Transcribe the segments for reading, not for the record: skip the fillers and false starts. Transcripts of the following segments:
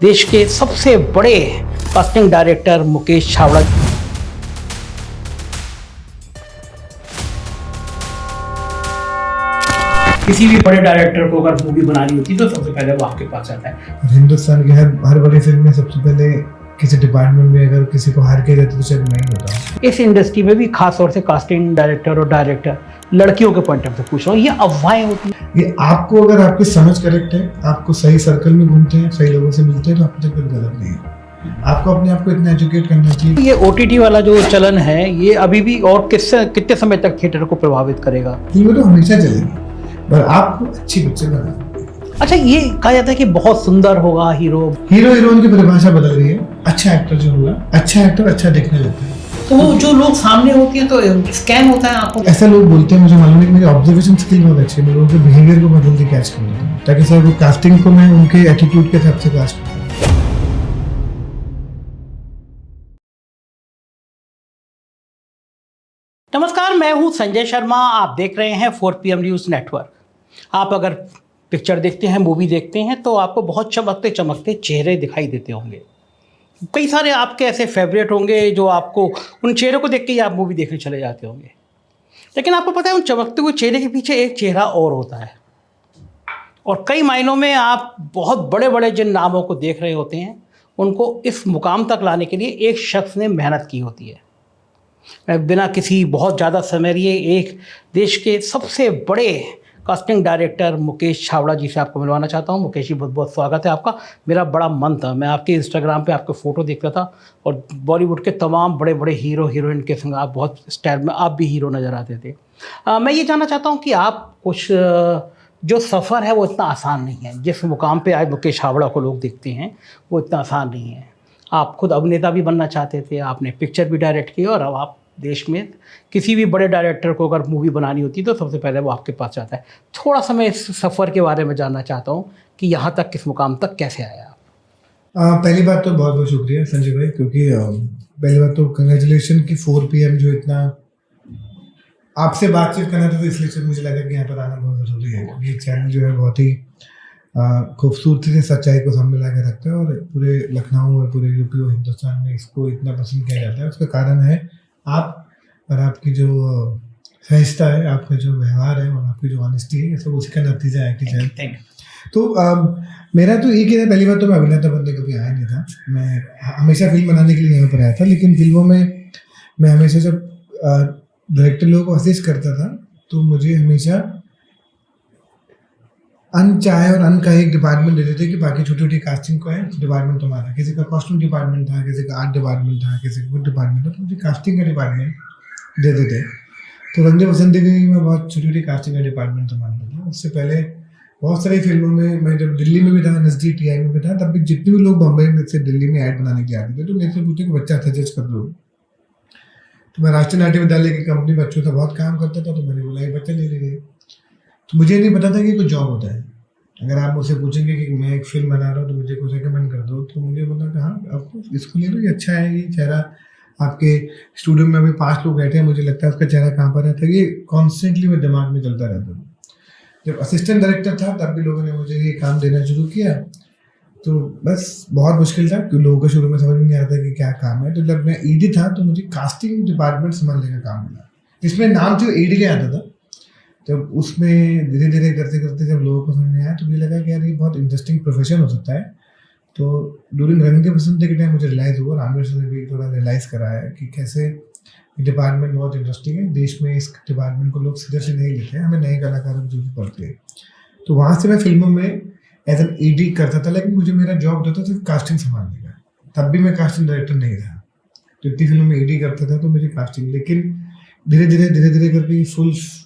देश के सबसे बड़े कास्टिंग डायरेक्टर मुकेश छाबड़ा। किसी भी बड़े डायरेक्टर को अगर मूवी बनानी होती है तो सबसे पहले वो आपके पास आता है। हिंदुस्तान की हर बड़ी फिल्म में सबसे पहले किसी डिपार्टमेंट में अगर किसी को हायर किया जाता तो शायद मैं ही होता। इस इंडस्ट्री में भी खास तौर से कास्टिंग डायरेक्टर और डायरेक्टर लड़कियों के पॉइंट ऑफ से पूछ रहा हूँ, ये अफवाहें होती हैं। ये आपको अगर आपकी समझ करेक्ट है, आपको सही सर्कल में घूमते हैं, सही लोगों से मिलते हैं तो आप तक कोई गलत नहीं है। आपको अपने आप को इतना एजुकेट करना चाहिए। ये OTT वाला जो चलन है ये अभी भी और कितने समय तक थिएटर को प्रभावित करेगा? फिल्में तो हमेशा चलेगी पर आपको अच्छी पिक्चर बनानी। अच्छा, ये कहा जाता है कि बहुत सुंदर होगा हीरोइन की परिभाषा बदल रही है। अच्छा एक्टर जो होगा, अच्छा एक्टर अच्छा देखने लगता है। तो वो जो लोग सामने होती हैं तो स्कैन होता है आपको। ऐसा लोग बोलते हैं, मुझे मालूम है कि मेरी ऑब्जर्वेशन स्किल बहुत अच्छी है। मैं लोगों के बिहेवियर को बहुत जल्दी कैच कर लेता हूँ ताकि सर वो कास्टिंग को मैं उनके एटीट्यूड के हिसाब से कास्ट करूँ। नमस्कार, मैं हूं संजय शर्मा। आप देख रहे हैं 4PM न्यूज़ नेटवर्क। आप अगर पिक्चर देखते हैं, मूवी देखते हैं तो आपको बहुत चमकते चमकते चेहरे दिखाई देते होंगे। कई सारे आपके ऐसे फेवरेट होंगे जो आपको उन चेहरों को देख के ही आप मूवी देखने चले जाते होंगे। लेकिन आपको पता है उन चमकते हुए चेहरे के पीछे एक चेहरा और होता है, और कई मायनों में आप बहुत बड़े बड़े जिन नामों को देख रहे होते हैं उनको इस मुकाम तक लाने के लिए एक शख्स ने मेहनत की होती है। मैं बिना किसी बहुत ज़्यादा समय लिए एक देश के सबसे बड़े कास्टिंग डायरेक्टर मुकेश छाबड़ा जी से आपको मिलवाना चाहता हूं। मुकेश जी, बहुत बहुत स्वागत है आपका। मेरा बड़ा मन था, मैं आपके इंस्टाग्राम पे आपके फ़ोटो देखता था और बॉलीवुड के तमाम बड़े बड़े हीरो हीरोइन के संग आप बहुत स्टाइल में आप भी हीरो नज़र आते थे। मैं ये जानना चाहता हूँ कि आप कुछ जो सफ़र है वो इतना आसान नहीं है। जिस मुकाम पे आज मुकेश छाबड़ा को लोग देखते हैं वो इतना आसान नहीं है। आप खुद अभिनेता भी बनना चाहते थे, आपने पिक्चर भी डायरेक्ट की, और अब आप देश में किसी भी बड़े डायरेक्टर को अगर मूवी बनानी होती है तो सबसे पहले वो आपके पास आता है। थोड़ा सा मैं इस सफ़र के बारे में जानना चाहता हूँ कि यहाँ तक, किस मुकाम तक कैसे आया आप? पहली बात तो बहुत बहुत शुक्रिया संजय भाई, क्योंकि पहली बात तो कंग्रेचुलेशन कि 4PM जो इतना आपसे बातचीत करना था, तो इसलिए मुझे लगा कि यहाँ पर आना बहुत ज़रूरी है, क्योंकि ये चैनल जो है बहुत ही खूबसूरती से सच्चाई को सामने ला के रखता है और पूरे लखनऊ और पूरे यूपी और हिंदुस्तान में इसको इतना पसंद किया जाता है। उसका कारण है आप और आपकी जो सहजता है, आपका जो व्यवहार है और आपकी जो ऑनेस्टी है, ये सब उसका नतीजा है कि जाए। तो मेरा तो एक ही है, पहली बात तो मैं अभिनेता बनने कभी आया नहीं था। मैं हमेशा फिल्म बनाने के लिए यहाँ पर आया था, लेकिन फिल्मों में मैं हमेशा जब डायरेक्टर लोगों को असिस्ट करता था तो मुझे हमेशा अनचाहे और अनकहे एक डिपार्टमेंट देते थे कि बाकी छोटी छोटी कास्टिंग को है डिपार्टमेंट तुम्हारा। किसी का कॉस्ट्यूम डिपार्टमेंट था, किसी का आर्ट डिपार्टमेंट था, किसी का कुछ डिपार्टमेंट था, तो मुझे कास्टिंग का डिपार्टमेंट देते थे। तो रंगे बसंती की मैं बहुत छोटी छोटी कास्टिंग का डिपार्टमेंट संभालता था। उससे पहले बहुत सारी फिल्मों में मैं जब दिल्ली में भी था, नज़दीक TI में भी था, तब भी जितने भी लोग बम्बई में से दिल्ली में ऐड बनाने के आते थे तो मेरे से पूछते कि बच्चा सजेस्ट कर दो। तो मैं राष्ट्रीय नाट्य विद्यालय की कंपनी बच्चों का बहुत काम करता था, तो मैंने बोला ये बच्चा ले लीजिए। तो मुझे नहीं पता था कि कोई जॉब होता है। अगर आप मुझसे पूछेंगे कि मैं एक फिल्म बना रहा हूँ तो मुझे कुछ रिकमेंड कर दो, तो मुझे बोला कि हाँ आपको इसको ले लो, ये अच्छा है। ये चेहरा आपके स्टूडियो में अभी 5 लोग बैठे हैं, मुझे लगता है उसका चेहरा कहाँ पर रहता है, ये कॉन्स्टेंटली मेरे दिमाग में चलता रहता है। जब असिस्टेंट डायरेक्टर था तब भी लोगों ने मुझे ये काम देना शुरू किया, तो बस बहुत मुश्किल था क्योंकि लोगों को शुरू में समझ में नहीं आता कि क्या काम है। तो जब मैं ED था तो मुझे कास्टिंग डिपार्टमेंट संभालने का काम मिला, जिसमें नाम जो ED का आता था। जब उसमें धीरे धीरे करते करते जब लोगों को समझ में आया तो मुझे लगा कि यार ये बहुत इंटरेस्टिंग प्रोफेशन हो सकता है। तो ड्यूरिंग रंगे बसंती के टाइम मुझे रियलाइज़ हुआ, रामवीर सर ने भी थोड़ा रियलाइज़ कराया कि कैसे डिपार्टमेंट बहुत इंटरेस्टिंग है। देश में इस डिपार्टमेंट को लोग सीधे से नहीं लेते हैं, हमें नए कलाकारों की जरूरत पड़ती है। तो वहाँ से मैं फिल्मों में एज एन ED करता था, लेकिन मुझे मेरा जॉब होता था सिर्फ कास्टिंग संभालने का। तब भी मैं कास्टिंग डायरेक्टर नहीं था, तो इतनी फिल्मों में ED करता था तो मेरी कास्टिंग, लेकिन धीरे धीरे करके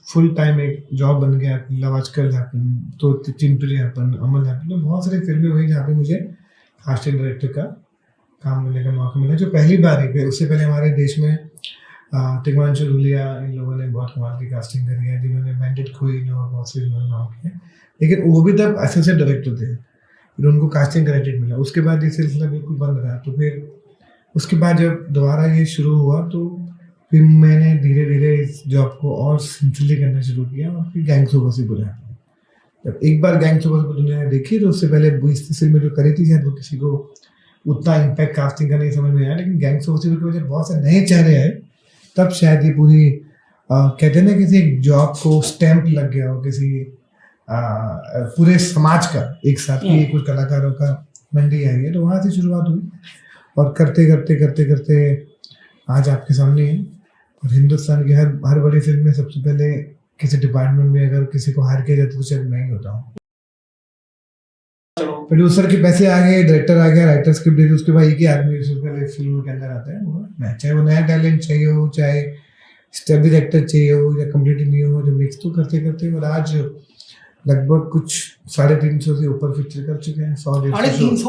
फुल टाइम एक जॉब बन गया। लव आजकल हैपन, तो चिंटू हैपन, अमल हैपन, तो बहुत सारी फिल्में हुई जहाँ पे मुझे कास्टिंग डायरेक्टर का काम करने का मौका मिला, जो पहली बार ही। उससे पहले हमारे देश में तिग्मांशु धूलिया, इन लोगों ने बहुत कमाल की कास्टिंग करी है, जिन्होंने मैंडेट क्वीन और बहुत से नाम किए, लेकिन वो भी तब एसोसिएट डायरेक्टर थे। फिर उनको कास्टिंग क्रेडिट मिला। उसके बाद ये सिलसिला बिल्कुल बंद रहा। तो फिर उसके बाद जब दोबारा ये शुरू हुआ तो फिर मैंने धीरे धीरे इस जॉब को और सिंसियरली करना शुरू किया और फिर गैंग्स ऑफ वासेपुर है। जब एक बार गैंग्स ऑफ वासेपुर दुनिया ने देखी, तो उससे पहले 20-30 फिल्में जो करी थी शायद वो किसी को उतना इम्पैक्ट कास्टिंग का नहीं समझ में आया, लेकिन गैंग्स ऑफ वासेपुर की वजह से बहुत से नए चेहरे आए, तब शायद ये पूरी कहते हैं ना किसी एक जॉब को स्टैंप लग गया हो, किसी पूरे समाज का एक साथ ही कुछ कलाकारों का मंडी आई है, तो वहाँ से शुरुआत हुई और करते करते करते करते आज आपके सामने है। और हिंदुस्तान की हर बड़ी फिल्म में सबसे पहले किसी डिपार्टमेंट में अगर किसी को हायर किया जाता तो शायद मैं ही होता हूँ। प्रोड्यूसर के पैसे आ गए, डायरेक्टर आ गया, राइटर स्क्रिप्ट दे दी, उसके बाद एक ही आदमी फिल्म के अंदर आता है, वो मैं, चाहे वो नया टैलेंट चाहिए हो, चाहे स्टेबल एक्टर चाहिए हो, या कम्प्लीटली न्यू हो, जो मिक्स तो करते करते। और आज लगभग कुछ 350 से ऊपर पिक्चर कर चुके हैं, 100-150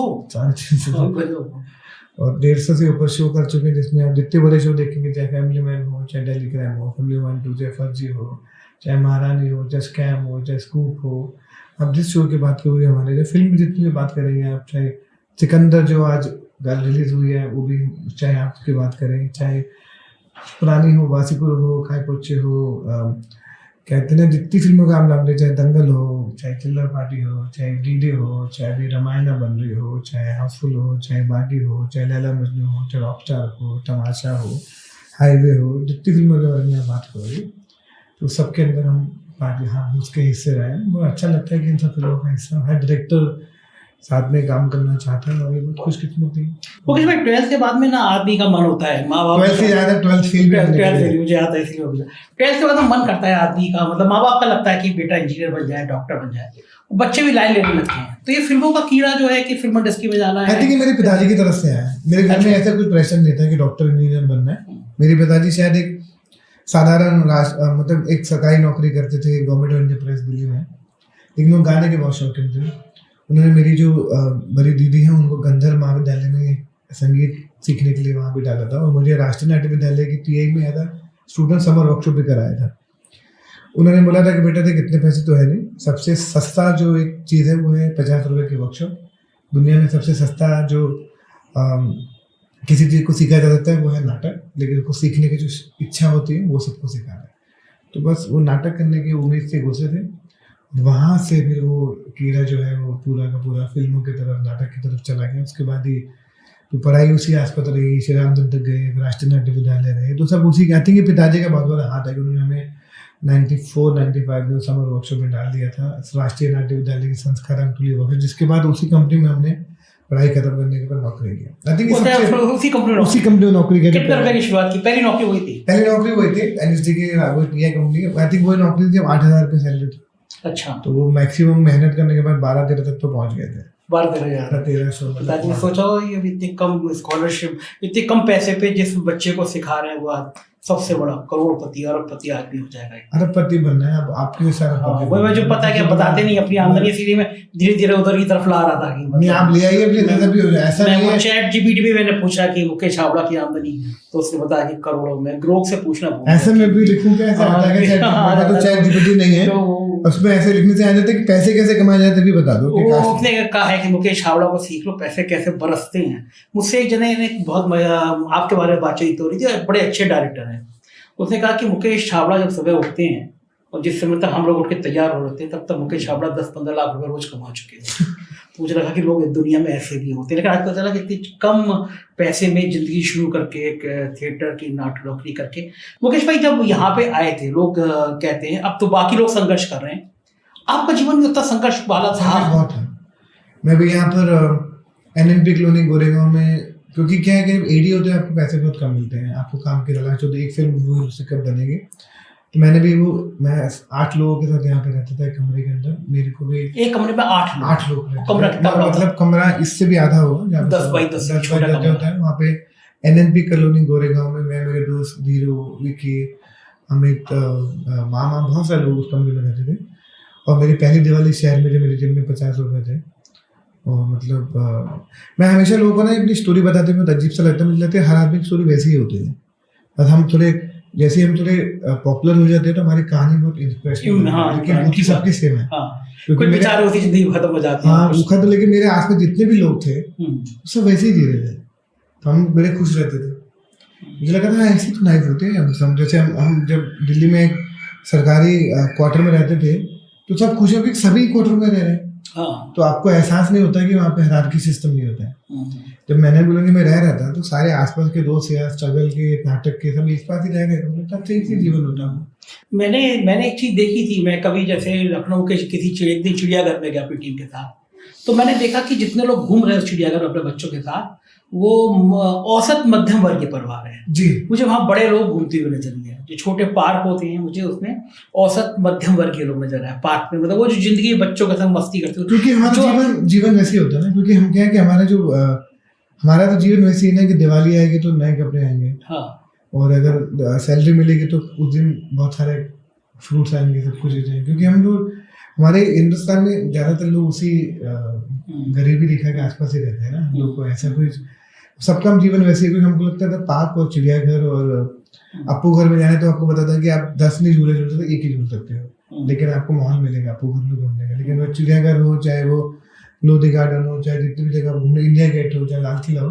और 150 से ऊपर शो कर चुके हैं, जिसमें आप जितने बड़े शो देखेंगे, चाहे फैमिली मैन हो, चाहे दिल्ली क्राइम हो, फैमिली 1, 2, चाहे फर्जी हो, चाहे महारानी हो, चाहे स्कैम हो, चाहे स्कूप हो, आप जिस शो की बात करोगे हमारे, जो फिल्म जितनी भी बात करेंगे आप, चाहे सिकंदर जो आज रिलीज हुई है वो भी, चाहे आप उसकी बात करें, चाहे पुरानी हो, वासीपुर हो, काय पोचे हो, कहते हैं जितनी फिल्मों का आप नाम ले, चाहे दंगल हो, चाहे चिल्लर पार्टी हो, चाहे डीडे हो, चाहे अभी रामायणा बन रही हो, चाहे हाउसफुल हो, चाहे बागी हो, चाहे लैला मजनू हो, चाहे रॉकस्टार हो, तमाशा हो, हाईवे हो, जितनी फिल्मों के बारे में आप बात करोगे तो सबके अंदर हम पार्टी उसके हिस्से रहे हैं। बहुत अच्छा लगता है कि इन सब फिल्मों का हिस्सा हर डायरेक्टर साथ में काम करना चाहता है, और ये बहुत खुशकिस्मती है। मुकेश भाई 12th के बाद में ना आदमी का मन होता है, माँ बाप 12th से ज़्यादा 12th फेल भी मुझे आता है, इसलिए 12th के बाद मन करता है आदमी का, मतलब माँ बाप का लगता है कि बेटा इंजीनियर बन जाए, डॉक्टर बन जाए, बच्चे भी लाइन लेने लगते हैं। तो ये फिल्मों का कीड़ा जो है कि फिल्म इंडस्ट्री में जाना है, आई थिंक मेरे पिताजी की तरफ से आया है। मेरे घर में ऐसा कुछ प्रेशर नहीं था कि डॉक्टर इंजीनियर बनना है। मेरे पिताजी शायद एक साधारण मतलब एक सरकारी नौकरी करते थे government of India press Delhi में, लेकिन वो गाने के बहुत शौकीन थे। उन्होंने मेरी जो बड़ी दीदी है उनको गंधर्व महाविद्यालय में संगीत सीखने के लिए वहाँ भी डाला था, और मुझे राष्ट्रीय नाट्य विद्यालय की टीआई में आया था, स्टूडेंट समर वर्कशॉप भी कराया था। उन्होंने बोला था कि बेटा देख इतने पैसे तो है नहीं, सबसे सस्ता जो एक चीज़ है वो है 50 रुपये की वर्कशॉप। दुनिया में सबसे सस्ता जो किसी चीज़ को सीखा जा सकता है वो है नाटक, लेकिन उसको सीखने की जो इच्छा होती है वो सबको सिखाना है। तो बस वो नाटक करने की उम्मीद से घुसे थे, वहाँ से फिर वो कीड़ा जो है वो पूरा का पूरा फिल्मों की तरफ, नाटक की तरफ चला गया। उसके बाद ही तो पढ़ाई उसी आसपास रही, श्री राम तक गए, राष्ट्रीय नाट्य विद्यालय रहे, तो सब उसी आई थिंक पिताजी का बहुत बड़ा हाथ है कि उन्होंने हमें 94-95 में समर वर्कशॉप में डाल दिया था, राष्ट्रीय नाट्य विद्यालय की संस्कार वर्कशॉप, जिसके बाद उसी कंपनी में हमने पढ़ाई खत्म करने के बाद नौकरी किया। आई थिंक उसी कंपनी में नौकरी की। कितने रुपए की शुरुआत की? पहली नौकरी वही थी एनएसडी की कंपनी। आई थिंक वही नौकरी थी, 8,000 रुपये सैलरी थी। अच्छा, तो वो मैक्सिमम मेहनत करने के बाद 12-13 तक तो पहुंच गए थे। 12-13 सोचो ये इतनी कम स्कॉलरशिप, इतने कम पैसे पे जिस बच्चे को सिखा रहे हैं वो सबसे बड़ा करोड़पति अरबपति आदमी हो जाएगा। अरबपति बनना है अब आपके साथ। वही जो पता है कि बताते नहीं अपनी आमदनी, इसीलिए मैं धीरे धीरे उधर की तरफ ला रहा था कि नहीं आप ले आइए अपनी नजर भी हो जाए। ऐसा नहीं है, चैट जीपीटी में मैंने पूछा कि मुकेश छाबड़ा की आमदनी, तो उसने बताया कि करोड़ों में। ग्रोक से पूछना ऐसे में भी लिखूं क्या? ऐसा आता है कि तो चैट जीपीटी नहीं है, उसमें ऐसे लिखने से आ जाते कि पैसे कैसे कमाए जाते भी बता दो। उसने कहा है कि मुकेश छाबड़ा को सीख लो, पैसे कैसे बरसते हैं। मुझसे एक जने ने बहुत आपके बारे में बातचीत हो रही थी, बड़े अच्छे डायरेक्टर हैं। उसने कहा कि मुकेश छाबड़ा जब सुबह उठते हैं और जिस समय तक हम लोग उठ के तैयार हो रहे थे, तब तक मुकेश छाबड़ा 10-15 लाख रुपए रोज कमा चुके थे। तो मुझे लगा कि लोग इस दुनिया में ऐसे भी होते हैं, लेकिन आज पता चला कि इतनी कम पैसे में जिंदगी शुरू करके एक थिएटर की नाटक नौकरी करके। मुकेश भाई जब यहाँ पे आए थे, लोग कहते हैं अब तो बाकी लोग संघर्ष कर रहे हैं, आपका जीवन में उतना संघर्ष वाला था? बहुत है। मैं भी यहाँ पर NNP कॉलोनी गोरेगांव में, क्योंकि क्या है कि एडी होते हैं आपको पैसे बहुत कम मिलते हैं, आपको काम की तलाश होती है, एक फिल्म उससे कब बनेगी। तो मैं 8 लोगों के साथ यहाँ पे रहता था एक कमरे के अंदर। मेरे को भी एक कमरे में 8 लोग मतलब कमरा इससे भी आधा होगा, 10 बाई 10 होता है। वहाँ पे NNP कॉलोनी गोरेगांव में मैं, मेरे दोस्त धीरू, विकी, अमित, मामा, बहुत सारे लोग उस कमरे में रहते थे। और मेरी पहली दिवाली शहर में जो मेरे जेब में 50 रुपये थे, और मतलब मैं हमेशा लोगों को ना अपनी स्टोरी बताते हुए अजीब सा लगता है, मुझे लगता है हर आदमी की स्टोरी वैसी ही होती है। बस हम थोड़े जैसे हम थोड़े पॉपुलर हो जाते हैं तो हमारी कहानी बहुत इंस्पिरेशनल है, लेकिन उनकी सबकी सेम है। क्योंकि बेचारे उसी जिंदगी खत्म हो जाती है। हाँ, खत्म। लेकिन मेरे आसपास जितने भी लोग थे सब वैसे ही जी रहे थे, तो हम बड़े खुश रहते थे। मुझे लगा था ऐसी तो लाइफ होती है। हम जैसे हम जब दिल्ली में एक सरकारी क्वार्टर में रहते थे, तो सब खुश हो कि सभी क्वार्टर में रह रहे हैं, हाँ। तो आपको एहसास नहीं होता कि वहाँ पे हायरार्की सिस्टम नहीं होता है। जब मैंने बोला कि मैं रह रहा था तो सारे आसपास के दोस्त या स्ट्रगल के नाटक के सब इस पास ही रह गए, तो तब से इसी जीवन होता है। मैंने एक चीज देखी थी, मैं कभी जैसे लखनऊ के किसी एक दिन चिड़ियाघर में गया अपनी टीम के साथ, तो मैंने देखा कि जितने लोग घूम रहे हैं चिड़ियाघर अपने बच्चों के साथ, वो औसत मध्यम वर्ग के परिवार है जी। मुझे वहाँ बड़े लोग घूमते हुए नजर नहीं आए। जो छोटे पार्क होते हैं मुझे उसमें औसत मध्यम वर्ग के लोग नजर आए पार्क में, मतलब वो जो जिंदगी बच्चों के साथ मस्ती करते हो। क्योंकि हमारा जीवन वैसे होता है ना, क्योंकि हम क्या है कि हमारा तो जीवन वैसे ही ना कि दिवाली आएगी तो नए कपड़े आएंगे, हाँ, और अगर सैलरी मिलेगी तो उस दिन बहुत सारे फ्रूट्स आएंगे, सब कुछ आएंगे, क्योंकि हम लोग हमारे हिंदुस्तान में ज्यादातर लोग उसी गरीबी रेखा के आसपास ही रहते हैं ना। हम लोग को ऐसा कोई सबका जीवन वैसे ही, हमको लगता था पार्क और चिड़ियाघर और अपू घर में जाने तो आपको बताता है कि आप 10 नहीं झूले झूल सकते, एक ही झूल सकते हो, लेकिन आपको माहौल मिलेगा अपू घर में घूमने का। लेकिन वो चिड़ियाघर हो, चाहे वो लोधी गार्डन हो, चाहे जितनी भी जगह घूमने, इंडिया गेट हो, चाहे लाल किला हो,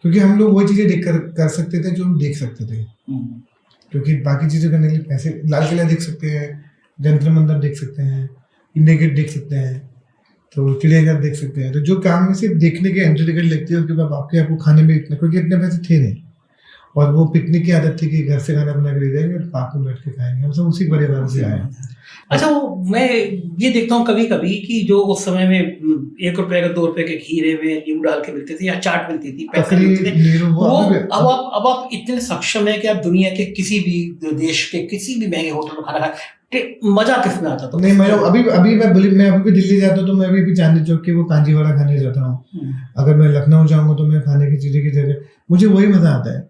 क्योंकि हम लोग वो चीजें देख कर सकते थे जो हम देख सकते थे। क्योंकि बाकी चीजें करने के लिए पैसे, लाल किला देख सकते हैं, जंतर मंदिर देख सकते हैं, इंडिया गेट देख सकते हैं, तो चिड़ियाघर देख सकते हैं। तो जो काम में सिर्फ देखने के एंट्री टिकट लगती है, उसके बाद आपको खाने में इतना, क्योंकि इतने पैसे थे नहीं, और वो पिकनिक की आदत थी कि घर से खाना बना के ले जाएंगे और पार्क में बैठ के खाएंगे। हम सब उसी परिवार से आए। अच्छा, वो मैं ये देखता हूँ कभी कभी कि जो उस समय में 1 रुपए का 2 रुपए के खीरे में नींबू डाल के मिलते थे या चाट मिलती थी, पैसे मिलते थे, वो अब आप इतने सक्षम है कि आप दुनिया के किसी भी देश के किसी भी महंगे होटल में खाना खाए, मजा किसमें आता था? नहीं, मैं अभी भी दिल्ली जाता हूँ तो मैं अभी चांदनी चौक के वो कांजीवाड़ा खाने जाता हूँ। अगर मैं लखनऊ जाऊंगा तो मैं खाने की चीजें की जगह मुझे वही मजा आता है,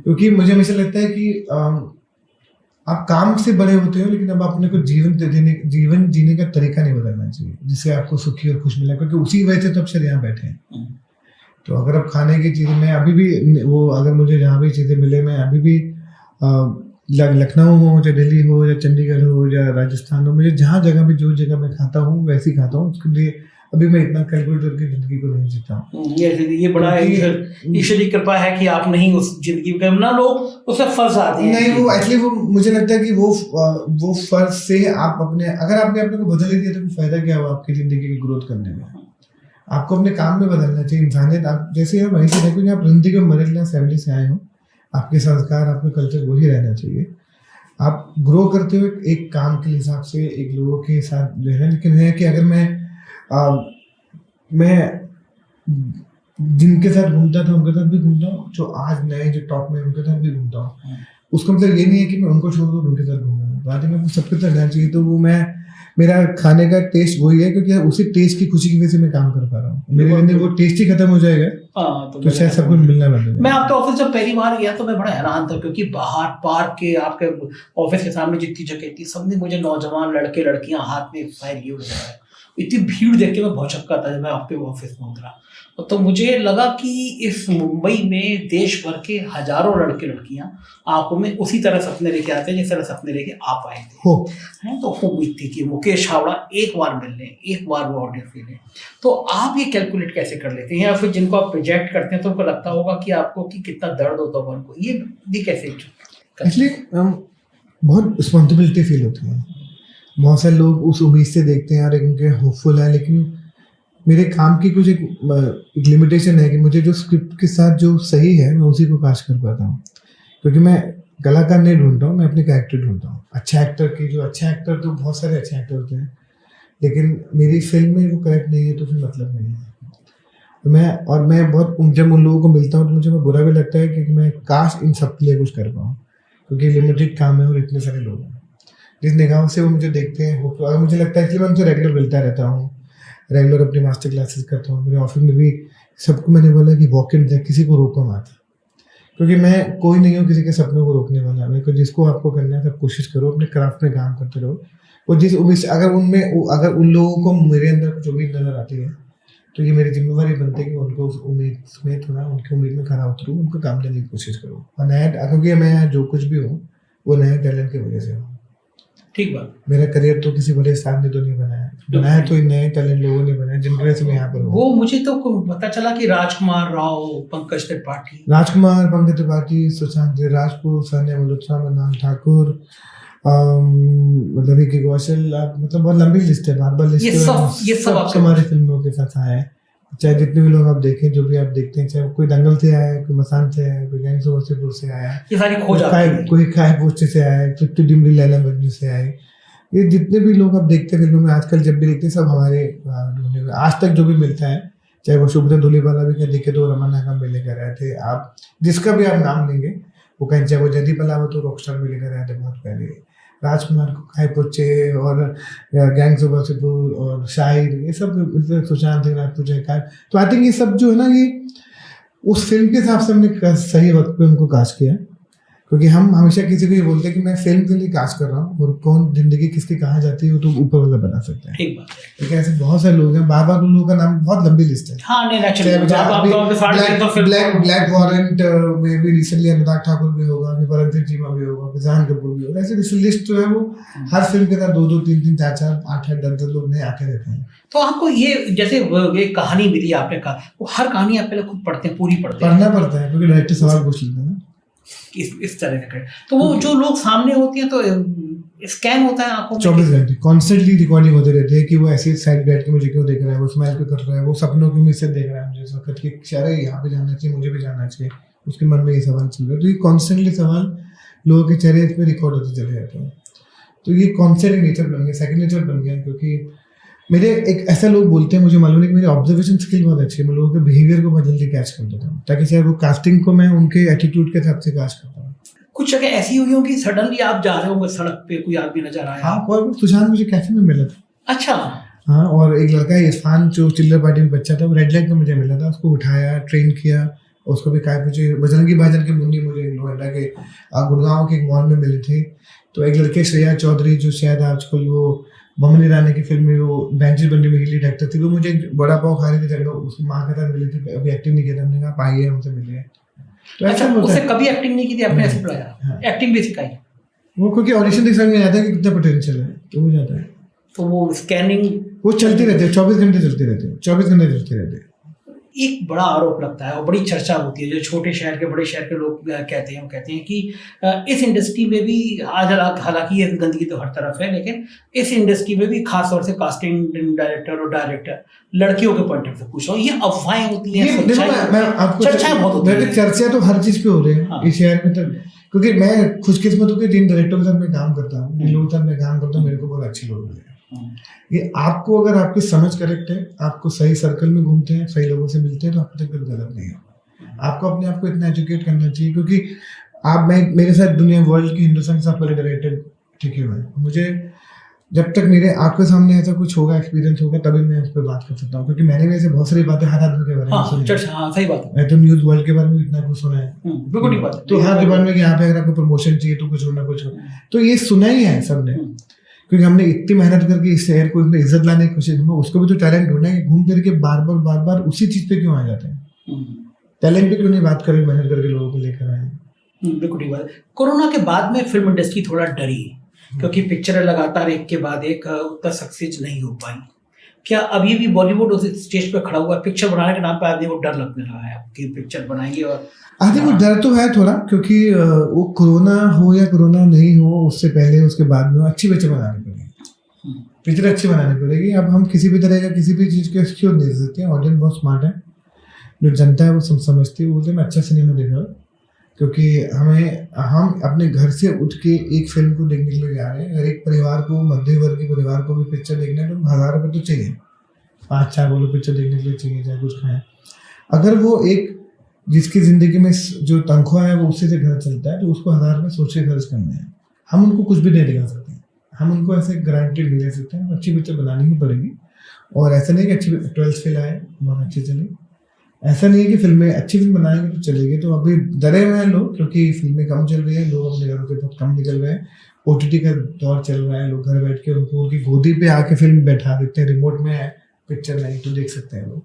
क्योंकि मुझे हमेशा लगता है कि आप काम से बड़े होते हो, लेकिन अब अपने को जीवन जीने का तरीका नहीं बदलना चाहिए जिससे आपको सुखी और खुश मिले, क्योंकि उसी वजह से तो अब शायद यहाँ बैठे हैं। तो अगर आप खाने की चीजें, मैं अभी भी वो, अगर मुझे जहाँ भी चीजें मिले, मैं अभी भी लखनऊ हो, चाहे दिल्ली हो, या चंडीगढ़ हो, या राजस्थान हो, मुझे जहाँ जगह भी जो जगह मैं खाता हूँ वैसे ही खाता हूँ। उसके लिए अभी मैं इतना कैलकुलेट करके जिंदगी को नहीं जीता हूँ। ये बड़ा ईश्वरी कृपा है कि आप नहीं उस जिंदगी को, ना लोग उससे फर्ज आते हैं। नहीं, वो एक्चुअली वो मुझे लगता है कि वो फर्ज से आप अगर आपने अपने को बदल दिया तो फायदा क्या हुआ आपकी जिंदगी की ग्रोथ करने में? आपको अपने काम में बदलना चाहिए। इंसानियत आप जैसे हो वहीं से देखो कि आप जिंदगी में मिडिल क्लास फैमिली से आए हो, आपके संस्कार, आपका कल्चर वही रहना चाहिए। आप ग्रो करते हो एक काम के हिसाब से, एक लोगों के साथ रहना। लेकिन है कि अगर मैं जिनके साथ घूमता था उनके साथ भी घूमता हूँ, जो आज नए जो टॉप में उनके साथ भी घूमता हूँ, उसका मतलब ये नहीं है कि मैं उनको छोड़ दूँ उनके साथ घूमूंगा। बात है मैं सबके साथ रहना चाहिए। तो वो मेरा खाने का टेस्ट वही है, क्योंकि उसी टेस्ट की खुशी की वजह से मैं काम कर पा रहा हूँ। मेरे लिए वो टेस्ट ही खत्म हो जाएगा तो शायद सब कुछ मिलना बंद हो जाएगा। मैं आपके ऑफिस जब पहली बार गया तो मैं बड़ा हैरान था, क्योंकि बाहर पार्क के आपके ऑफिस के सामने जितनी जगह थी, सबने मुझे नौजवान लड़के लड़कियां हाथ में फाइल लिए हुए हैं। इतनी भीड़ देख के मैं बहुत चक्का था जब मैं आपके ऑफिस में उतरा, तो मुझे लगा कि इस मुंबई में देश भर के हजारों लड़के लड़कियां आंखों में उसी तरह सपने लेके आते हैं जिस तरह सपने लेके आप आए थे। हैं तो उम्मीद थी कि मुकेश हावड़ा एक बार मिल लें, एक बार वो ऑडियो ले लें। तो आप ये कैलकुलेट कैसे कर लेते हैं, या फिर जिनको आप प्रोजेक्ट करते हैं तो उनको लगता होगा कि आपको कि कितना दर्द होता होगा उनको, ये कैसे? एक्चुअली बहुत रिस्पॉन्सिबिलिटी फील होती है। बहुत सारे लोग उस उम्मीद से देखते हैं और उनके होपफुल है, लेकिन मेरे काम की कुछ एक लिमिटेशन है कि मुझे जो स्क्रिप्ट के साथ जो सही है मैं उसी को कास्ट कर पाता हूँ, क्योंकि मैं कलाकार नहीं ढूंढता हूँ, मैं अपने कैरेक्टर ढूंढता हूँ। अच्छा एक्टर तो बहुत सारे अच्छे एक्टर होते हैं, लेकिन मेरी फिल्म में वो करेक्ट नहीं है तो फिर मतलब नहीं है। तो मैं बहुत जब उन लोगों को मिलता हूँ तो मुझे बुरा भी लगता है कि मैं काश इन सब के लिए कुछ कर पाऊँ, क्योंकि लिमिटेड काम है और इतने सारे लोग हैं जिस निगाहों से वो मुझे देखते हैं। अगर मुझे लगता है इसलिए मैं उनसे रेगुलर मिलता रहता हूँ, रेगुलर अपनी मास्टर क्लासेस करता हूँ। मेरे ऑफिस में भी सबको मैंने बोला कि वॉक इन, किसी को रोको मत, क्योंकि मैं कोई नहीं हूँ किसी के सपनों को रोकने वाला। मेरे को जिसको आपको करना है सब कोशिश करो, अपने क्राफ्ट में काम करते रहो। और जिस उम्मीद अगर उन लोगों को मेरे अंदर कुछ उम्मीद नजर आती है तो ये मेरी जिम्मेवारी बनती है कि उनको उस उम्मीद में थोड़ा उनकी उम्मीद में खरा उतरूँ, उनको काम देने की कोशिश करूँ। और क्योंकि मैं जो कुछ भी हूँ वो नए टैलेंट की वजह से हूँ। ठीक बात। मेरा करियर तो किसी बड़े स्टार ने तो नहीं बनाया तो इन नए टैलेंट लोगों ने बनाया जिनकी वजह से मैं यहाँ पर हूँ। वो मुझे तो पता चला कि राजकुमार राव, पंकज त्रिपाठी, सुशांत राजपूत, सानिया मल्होत्रा, मृणाल ठाकुर, मतलब विकी कौशल, आप मतलब बहुत लंबी लिस्ट है, बार बार लिस्ट ये सब आपके हमारी फिल्मों के साथ आया है। चाहे जितने भी लोग आप देखें, जो भी आप देखते हैं, चाहे कोई दंगल से आया है, कोई मसान से आया है, कोई गैंग्स ऑफ वासेपुर से आया है, ये सारी खोज आपकी है। कोई खाए पोस्टे से आया है, तृप्ति डिमरी लैला मजनू से आए। ये जितने भी लोग आप देखते हैं फिल्मों में आजकल, जब भी देखते हैं, सब हमारे आज तक जो भी मिलता है, चाहे वो शुभ्रा धूलीवाला भी क्या देखे तो रमन नागम भी लेकर आए थे, आप जिसका भी आप नाम लेंगे वो कहें, चाहे वो जयदीप अलावत और रॉकस्टार भी लेकर आए थे बहुत पहले, राजकुमार को खाए पोचे और गैंग्स ऑफ वासेपुर और शाहिर, ये सब सुशांत सिंह राजपूत जयकार। तो आई थिंक ये सब जो है ना, ये उस फिल्म के हिसाब से हमने सही वक्त पे उनको कास्ट किया, क्योंकि हम हमेशा किसी को ये बोलते हैं कि मैं फिल्म के लिए कास्ट कर रहा हूँ, और कौन जिंदगी किसकी कहाँ जाती है वो तो ऊपर वाला बता सकता है। ठीक बात है। लेकिन ऐसे बहुत सारे लोग हैं, बार बार उन लोगों का नाम, बहुत लंबी लिस्ट है। हाँ, नहीं नेचुरली ब्लैक वारंट में भी रिसेंटली अनुराग ठाकुर भी होगा, अभी परमजीत चीमा भी होगा, विजान कपूर भी होगा। ऐसे लिस्ट जो है वो हर फिल्म के साथ 2-2, 3-3, 4-4, 8-8, 10-10 लोग नए आते रहते हैं। तो आपको ये जैसे ये कहानी मिली, आपने कहा वो हर कहानी आप पहले खुद पढ़ते हैं, पूरी पढ़ते हैं? पढ़ना पड़ता है, क्योंकि डायरेक्टर सवाल पूछ लेते हैं ना इस तरह का। तो वो जो लोग सामने होते हैं तो स्कैन होता है आंखों में 24 घंटे कॉन्स्टेंटली रिकॉर्डिंग होते रहते हैं कि वो ऐसे साइड बैठ के मुझे क्यों देख रहा है, वो स्माइल क्यों कर रहा है, वो सपनों क्यों मुझसे देख रहा है मुझे इस वक्त, कि शायद यहाँ पे जाना चाहिए, मुझे भी जाना चाहिए, उसके मन में ये सवाल चल रहा है। तो ये कॉन्स्टेंटली सवाल लोगों के चेहरे पे रिकॉर्ड होते चले जाते हैं। तो ये कॉन्सेप्ट नेचर बन गया, सेकंड नेचर बन गया। क्योंकि मेरे एक ऐसा लोग बोलते हैं, मुझे मालूम है कि मेरी ऑब्जर्वेशन स्किल बहुत अच्छी है, मैं लोगों के बिहेवियर को बहुत जल्दी कैच कर देता हूँ, ताकि शायद वो कास्टिंग को मैं उनके एटीट्यूड के हिसाब से कास्ट करता हूँ। कुछ जगह ऐसी हुई होगी सडनली आप जा रहे होंगे, सड़क पे कोई आदमी नजर आया? हाँ, और सुशांत मुझे कैफे में मिला था। अच्छा। हाँ, और एक लड़का इरफान जो चिल्लर पार्टी में बच्चा था, वो रेड लाइट में मुझे मिला था, उसको उठाया, ट्रेन किया, उसको भी काय पूछे। बजरंगी भाईजान की मुन्नी मुझे नोएडा के गुड़गांव के एक मॉल में मिली थी। तो एक लड़के श्रेया चौधरी, जो शायद आजकल वो बमन ईरानी की फिल्म में वो बेंचेस बनने में लीड एक्टर थी, वो मुझे बड़ा पाव खा रही थी, उसकी माँ के साथ मिली थी, अभी एक्टिंग नहीं किया था, हमने कहा पाइए हमसे मिले। तो अच्छा, उससे कभी एक्टिंग नहीं की थी, आपने ऐसे बुलाया? हाँ। एक्टिंग भी सिखाई वो, क्योंकि ऑडिशन देख समझ में आता है कि कितना पोटेंशियल है, तो हो जाता है। तो वो स्कैनिंग वो चलती रहती है, 24 घंटे चलती रहती है, 24 घंटे चलती रहती है। एक बड़ा आरोप लगता है और बड़ी चर्चा होती है, जो छोटे शहर के बड़े शहर के लोग कहते हैं, वो कहते हैं कि इस इंडस्ट्री में भी आज हालांकि ये गंदगी तो हर तरफ है, लेकिन इस इंडस्ट्री में भी खास तौर से कास्टिंग डायरेक्टर और डायरेक्टर लड़कियों के पॉइंट ऑफ व्यू पूछ रहा हूँ, ये अफवाहें होती हैं, चर्चाएं बहुत होती हैं। चर्चा तो हर चीज पे हो रही है। हाँ। इस शहर में तो, क्योंकि मैं खुशकिस्मत हूँ कि जिन डायरेक्टरों के साथ मैं काम करता हूँ, जिन लोगों के साथ मैं काम करता हूँ, मेरे को बहुत अच्छे लोग मिले। ये आपको, अगर आपकी समझ करेक्ट है, आपको सही सर्कल में घूमते हैं, सही लोगों से मिलते हैं, तो आपको तक कुछ गलत नहीं है। आपको अपने आप को इतना एजुकेट करना चाहिए, क्योंकि आप, मैं मेरे साथ दुनिया वर्ल्ड की हिंदुस्तान के साथ पहले डायरेक्टर ठीक है। मुझे जब तक मेरे आपके सामने ऐसा कुछ होगा, एक्सपीरियंस होगा, तभी मैं उस पर बात कर सकता हूँ, क्योंकि मैंने वैसे बहुत सारी बातें हर आदमी के बारे में सुनी है। हाँ, सही बात है। मैं तो न्यूज़ वर्ल्ड के बारे में इतना कुछ सुना है, बिल्कुल ठीक बात है। तो हर डिपार्टमेंट में यहाँ पे अगर आपको प्रमोशन चाहिए तो कुछ होना कुछ हो, तो ये सुना ही है सबने, क्योंकि हमने इतनी मेहनत करके इस शहर को इतनी इज्जत लाने की कोशिश, उसको भी तो टैलेंट ढूंढना है। घूम फिर के बार बार उसी चीज पे क्यों आ जाते हैं? टैलेंट पे क्यों नहीं बात करें, मेहनत करके लोगों को लेकर आए। बिल्कुल ठीक बात है। कोरोना के बाद में फिल्म इंडस्ट्री थोड़ा डरी, क्योंकि पिक्चरें लगातार एक के बाद एक उतना सक्सेस नहीं हो पाई। क्या अभी भी बॉलीवुड उस स्टेज पे खड़ा हुआ है? पिक्चर बनाने के नाम पे आदमी को डर लगने लगा है कि पिक्चर बनाएंगे, और आदमी को डर तो है थोड़ा, क्योंकि वो कोरोना हो या कोरोना नहीं हो, उससे पहले उसके बाद में अच्छी पिक्चर बनानी पड़ेगी, पिक्चर अच्छी बनानी पड़ेगी। अब हम किसी भी तरह का किसी भी चीज़ के एक्सक्यूज नहीं दे सकते हैं। ऑडियंस बहुत स्मार्ट है, जो जनता है वो समझती है, बोलते मैं अच्छा सिनेमा देख रहा हूँ, क्योंकि हम अपने घर से उठ के एक फिल्म को देखने के लिए जा रहे हैं। अगर एक परिवार को, मध्य वर्ग के परिवार को भी पिक्चर देखना है तो 1000 रुपये तो चाहिए, 5-4 बोलो पिक्चर देखने के लिए चाहिए, चाहे कुछ खाएं। अगर वो एक जिसकी ज़िंदगी में जो तनख्वाह है वो उसी से घर चलता है, तो उसको 1000 रुपये सोच के खर्च करने हैं। हम उनको कुछ भी नहीं दिखा सकते, हम उनको ऐसे गारंटेड नहीं दे सकते हैं। अच्छी पिक्चर बनानी ही पड़ेगी, और ऐसा नहीं कि अच्छी 12th फेल आए बहुत अच्छी चले, ऐसा नहीं है कि फिल्में अच्छी फिल्म बनाएंगे तो चलेगी। तो अभी डरे हुए हैं लोग, क्योंकि फिल्में कम चल रही है, लोग अपने घरों से बहुत कम निकल रहे हैं, OTT का दौर चल रहा है, लोग घर बैठ के उनको उनकी गोदी पे आके फिल्म बैठा देते हैं, रिमोट में है पिक्चर नहीं तो देख सकते हैं लोग।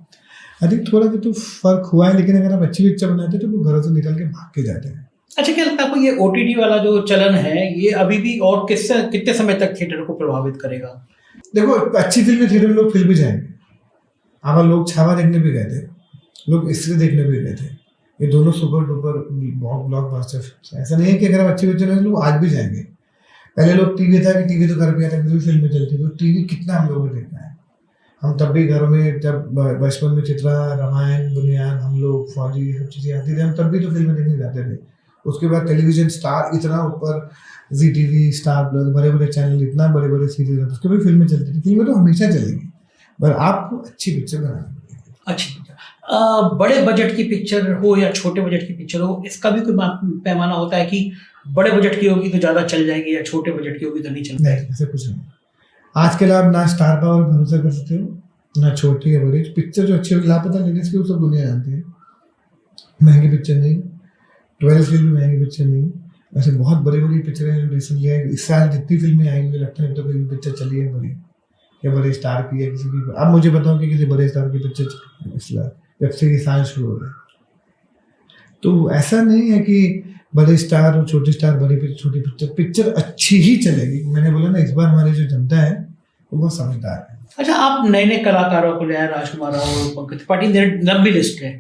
अधिक थोड़ा तो फर्क हुआ है, लेकिन अगर आप अच्छी पिक्चर बनाते हैं तो लोग घरों से निकल के भाग के जाते हैं। अच्छा, क्या लगता है आपको ये OTT वाला जो चलन है, ये अभी भी और कितने समय तक थिएटर को प्रभावित करेगा? देखो, अच्छी फिल्में थिएटर में लोग फिर भी जाएंगे। अब लोग छावा देखने भी गए थे, लोग स्त्री देखने भी गए थे, ये दोनों सुपर डुपर ब्लॉकबस्टर। ऐसा नहीं है कि अगर आप अच्छी पिक्चर है लोग आज भी जाएंगे। पहले लोग टीवी था कि टीवी तो घर पे आता फिर भी फिल्में चलती थी, तो टीवी कितना हम लोगों ने देखा है। हम तब भी घरों में जब बचपन में चित्रा, रामायण, बुनियाद, हम लोग, फौजी, ये सब चीज़ें आती थी, हम तब भी तो फिल्में देखने जाते थे। उसके बाद टेलीविजन स्टार इतना ऊपर, जी टीवी, स्टार प्लस, बड़े बड़े चैनल, इतना बड़े बड़े सीरीज आते, उसके भी फिल्में चलती थी। फिल्में तो हमेशा चलेंगी, पर आपको अच्छी पिक्चर बनानी पड़ेगी। अच्छी पिक्चर, बड़े बजट की पिक्चर हो या छोटे बजट की पिक्चर हो, इसका भी कोई पैमाना होता है कि बड़े बजट की होगी तो ज़्यादा चल जाएगी या छोटे बजट की होगी तो नहीं चल नहीं, ऐसा कुछ नहीं। आजकल आप ना स्टार पावर भरोसा कर सकते हो, ना छोटी या बड़ी पिक्चर जो अच्छी होगी, लापता लेडीज की वो सब दुनिया जानती है। महंगी पिक्चर नहीं, 12 फिल्म भी महंगी पिक्चर नहीं। वैसे बहुत बड़ी बड़ी पिक्चरें हैं जो रिसेंटली आई, इस साल जितनी फिल्में आई मुझे लगता है तो कोई पिक्चर चली है बड़ी या बड़े स्टार की है किसी की। अब मुझे बताओ कि किसी बड़े स्टार की पिक्चर चली है इस साल, जब से ये साल शुरू हो रहा है। तो ऐसा नहीं है कि बड़े स्टार और छोटे स्टार, बड़ी पिक्चर छोटी पिक्चर, पिक्चर अच्छी ही चलेगी। मैंने बोला ना, इस बार हमारी जो जनता है वो बहुत समझदार है। अच्छा, आप नए नए कलाकारों को लिया, राजकुमार राव, पंकज त्रिपाठी, लंबी लिस्ट है,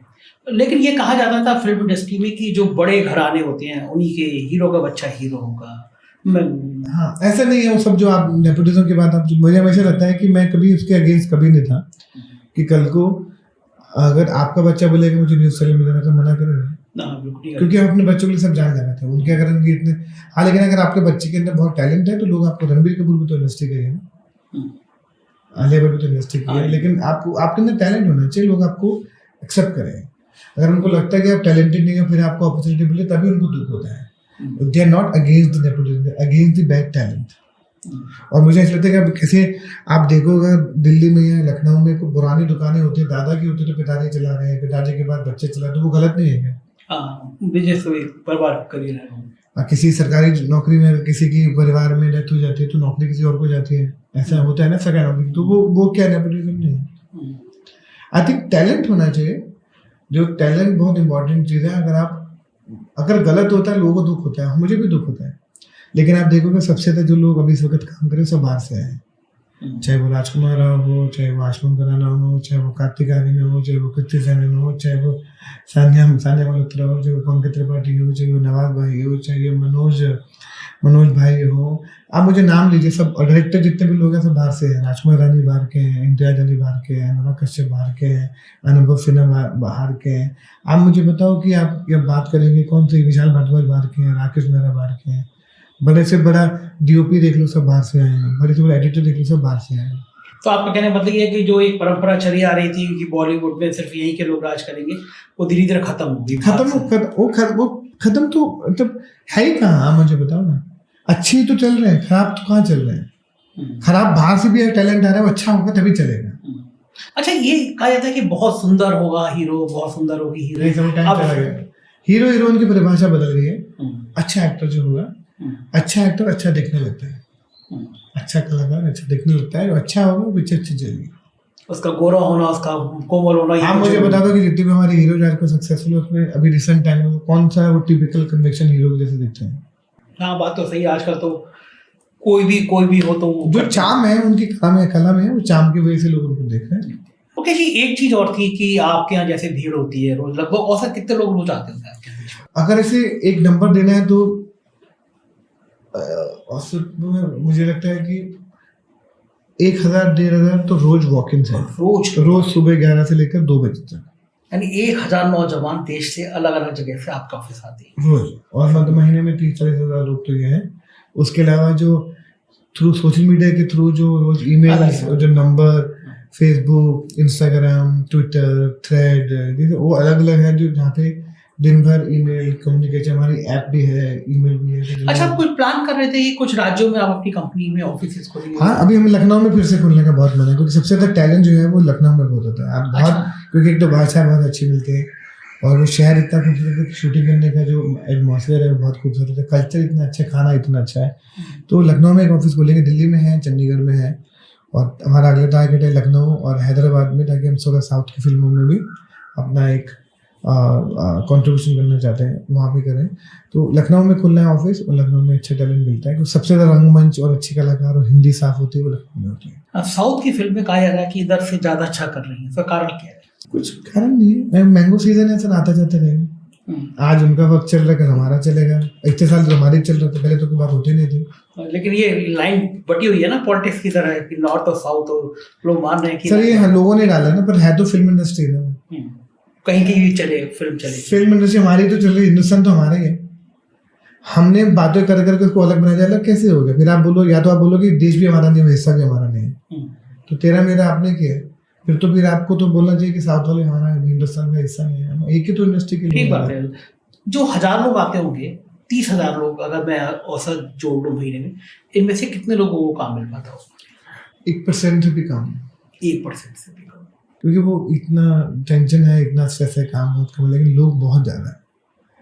लेकिन ये कहा जाता था फिल्म इंडस्ट्री में कि जो बड़े घराने होते हैं उन्हीं के हीरो का बच्चा हीरो होगा। हाँ, ऐसा नहीं है। वो सब जो आप नेपोटिज्म की बात, आप मुझे हमेशा लगता है कि मैं कभी उसके अगेंस्ट कभी नहीं था कि कल को अगर आपका बच्चा बोलेगा मुझे न्यूज़ चैनल में जाना तो मना करेंगे, क्योंकि हम अपने बच्चों के लिए सब जान जाना था उनके। अगर उनके इतने, हाँ, लेकिन अगर आपके बच्चे के अंदर बहुत टैलेंट है तो लोग आपको, रणबीर कपूर भी तो इंडस्ट्री का है ना, आलिया भट्ट भी तो इंडस्ट्री की है, लेकिन आपको आपके अंदर टैलेंट होना चाहिए, लोग आपको एक्सेप्ट करें। अगर उनको लगता है कि आप टैलेंटेड नहीं है, फिर आपको अपॉर्चुनिटी मिले, तभी उनको दुख होता है। They are not against the nepotism, they are against the bad talent. और मुझे ऐसा लगता है कि अब कैसे आप देखोगे दिल्ली में या लखनऊ में कोई पुरानी दुकानें होती है, दादा की होती है तो पिताजी चला रहे हैं, पिताजी के बाद बच्चे चला, तो वो गलत नहीं है क्या? बिजनेस बर्बाद करिए रहे। किसी सरकारी नौकरी में किसी की परिवार में डेथ हो जाती है तो नौकरी किसी और को जाती है, ऐसा होता है ना सरकारी नौकरी, तो वो क्या नेपोटिज्म नहीं है। आई थिंक टैलेंट होना चाहिए, जो टैलेंट बहुत इंपॉर्टेंट चीज़ है। अगर गलत होता है लोगों को दुख होता है, मुझे भी दुख होता है, लेकिन आप देखोगे सबसे ज़्यादा जो लोग अभी इस वक्त काम करें सब बाहर से आए हैं। चाहे वो राजकुमार राव हो, चाहे वो आयुष्मान खुराना हो, चाहे वो कार्तिक आर्यन हो, चाहे वो कृति सेनन हो, चाहे वो सानिया मल्होत्रा हो, चाहे वो पंकज त्रिपाठी हो, चाहे वो नवाज भाई हो, चाहे मनोज भाई हो, आप मुझे नाम लीजिए, सब डायरेक्टर जितने भी लोग हैं सब बाहर से हैं। राजकुमार रानी बाहर के हैं, इम्तियाज अली बाहर के हैं, अनुराग कश्यप बाहर के हैं, अनुभव सिन्हा बाहर के हैं। आप मुझे बताओ कि आप जब बात करेंगे कौन से, विशाल भारद्वाज बाहर के हैं, राकेश मेहरा बाहर के हैं, बड़े से बड़ा डीओपी देख लो सब बाहर से आए हैं, बड़े से बड़ा एडिटर देख लो सब बाहर से आए हैं। तो आपका कहने मतलब ये है कि जो एक परंपरा चली आ रही थी कि बॉलीवुड में सिर्फ यहीं के लोग राज करेंगे, वो धीरे धीरे खत्म हो गई। वो खत्म तो मतलब है ही कहाँ? मुझे बताओ ना, अच्छी तो चल रहे हैं, खराब तो कहाँ चल रहे हैं? खराब बाहर से भी टैलेंट आ रहा है, वो अच्छा होगा तभी चलेगा। अच्छा, ये कहा जाता है कि बहुत सुंदर होगा हीरो, बहुत सुंदर होगी हीरो, हीरो हीरोइन की परिभाषा बदल गई है। अच्छा एक्टर जो होगा, अच्छा एक्टर अच्छा देखने लगता है, अच्छा कलाकार अच्छा देखने लगता है, अच्छा होगा पिक्चर अच्छी चलेगी। उसका गोरा होना, उसका कोमल होना। आप मुझे बता दो कि जितने भी हमारे हीरो आज को सक्सेसफुल है उसमें अभी रिसेंट टाइम में कौन सा है वो टिपिकल कन्वेक्शन हीरो जैसे दिखते हैं? हाँ, बात तो सही है। आजकल तो कोई भी हो तो जो चाम है उनकी कला में है, वो चाम की वजह से लोग उनको देख रहे हैं। ओके जी, एक चीज और थी कि आपके यहाँ जैसे भीड़ होती है रोज, लगभग औसत कितने लोग रोज आते हैं आपके यहाँ? अगर इसे एक नंबर देना है तो औसत में मुझे लगता है कि 1000-1500 तो रोज वॉक इन है, रोज सुबह 11 से लेकर 2 बजे तक। यानी 1000 नौजवान देश से अलग अलग जगह से आपके ऑफिस आते हैं रोज, और मतलब महीने में 30-40 हज़ार लोग तो ये हैं। उसके अलावा जो थ्रू सोशल मीडिया के थ्रू जो रोज ईमेल, जो number, Facebook, Instagram, Twitter, thread, वो अलग अलग है जो जहाँ पे दिन भर ईमेल कम्युनिकेशन, हमारी ऐप भी है, ईमेल भी है। अच्छा, आप कुछ प्लान कर रहे थे कि कुछ राज्यों में आप अपनी कंपनी में ऑफिस खोलेंगे? हाँ, अभी हमें लखनऊ में फिर से खोलने का बहुत मन है, क्योंकि सबसे ज्यादा टैलेंट जो है वो लखनऊ में बहुत होता है। आप बहुत, क्योंकि एक तो भाषा बहुत अच्छी मिलती है और वो शहर इतना खूबसूरत है कि शूटिंग करने का जो एटमॉस्फेयर है वो बहुत खूबसूरत है, कल्चर इतना अच्छा, खाना इतना अच्छा है। तो लखनऊ में एक ऑफिस खोलेंगे, दिल्ली में है, चंडीगढ़ में है, और हमारा अगला टारगेट है लखनऊ और हैदराबाद में, ताकि हम थोड़ा साउथ की फिल्मों में भी अपना एक कंट्रीब्यूशन करना चाहते हैं, वहाँ भी करें। तो लखनऊ में खुलना है ऑफिस, और लखनऊ में अच्छा टैलेंट मिलता है, क्योंकि सबसे ज़्यादा रंगमंच और अच्छी कलाकार और हिंदी साफ होती है वो लखनऊ में होती है। साउथ की फिल्में कहा जा रहा है कि इधर से ज़्यादा अच्छा कर रही हैं, इसका कारण क्या है? कुछ कारण नहीं है, मैंगो सीजन है सर, आता जाता रहेगा। आज उनका वक्त चल रहा है, कल हमारा चलेगा। इतने साल तो हमारे चल रहा था, पहले तो कोई बात होती नहीं थी। लेकिन ये लाइन बटी हुई है ना पॉलिटिक्स की तरह कि नॉर्थ और साउथ, और लोग मान रहे हैं कि सर ये लोगों ने डाला ना, पर है तो फिल्म इंडस्ट्री ना। कहीं की भी चले फिल्म चले, फिल्म इंडस्ट्री हमारी तो चल रही, हिंदुस्तान तो हमारा ही है। हमने बातें कर करके उसको अलग बनाया, अलग कैसे हो गया? फिर आप बोलो, या तो आप बोलो कि देश भी हमारा नहीं है, हिस्सा भी हमारा नहीं है, तो तेरा मेरा आपने किया है। फिर तो फिर आपको तो बोलना चाहिए कि साउथ वाले हमारा है, हिंदुस्तान का हिस्सा नहीं है, हम एक ही तो इंडस्ट्री के लिए। ठीक बात है। जो 1000 लोग आते होंगे, 30,000 लोग अगर मैं औसत जोड़ लूँ महीने में, इनमें से कितने लोगों को काम मिल पाता हो? 1% से भी कम। 1% से भी कम, क्योंकि वो इतना टेंशन है, इतना स्ट्रेस है, काम बहुत कम है, लेकिन लोग बहुत ज्यादा है,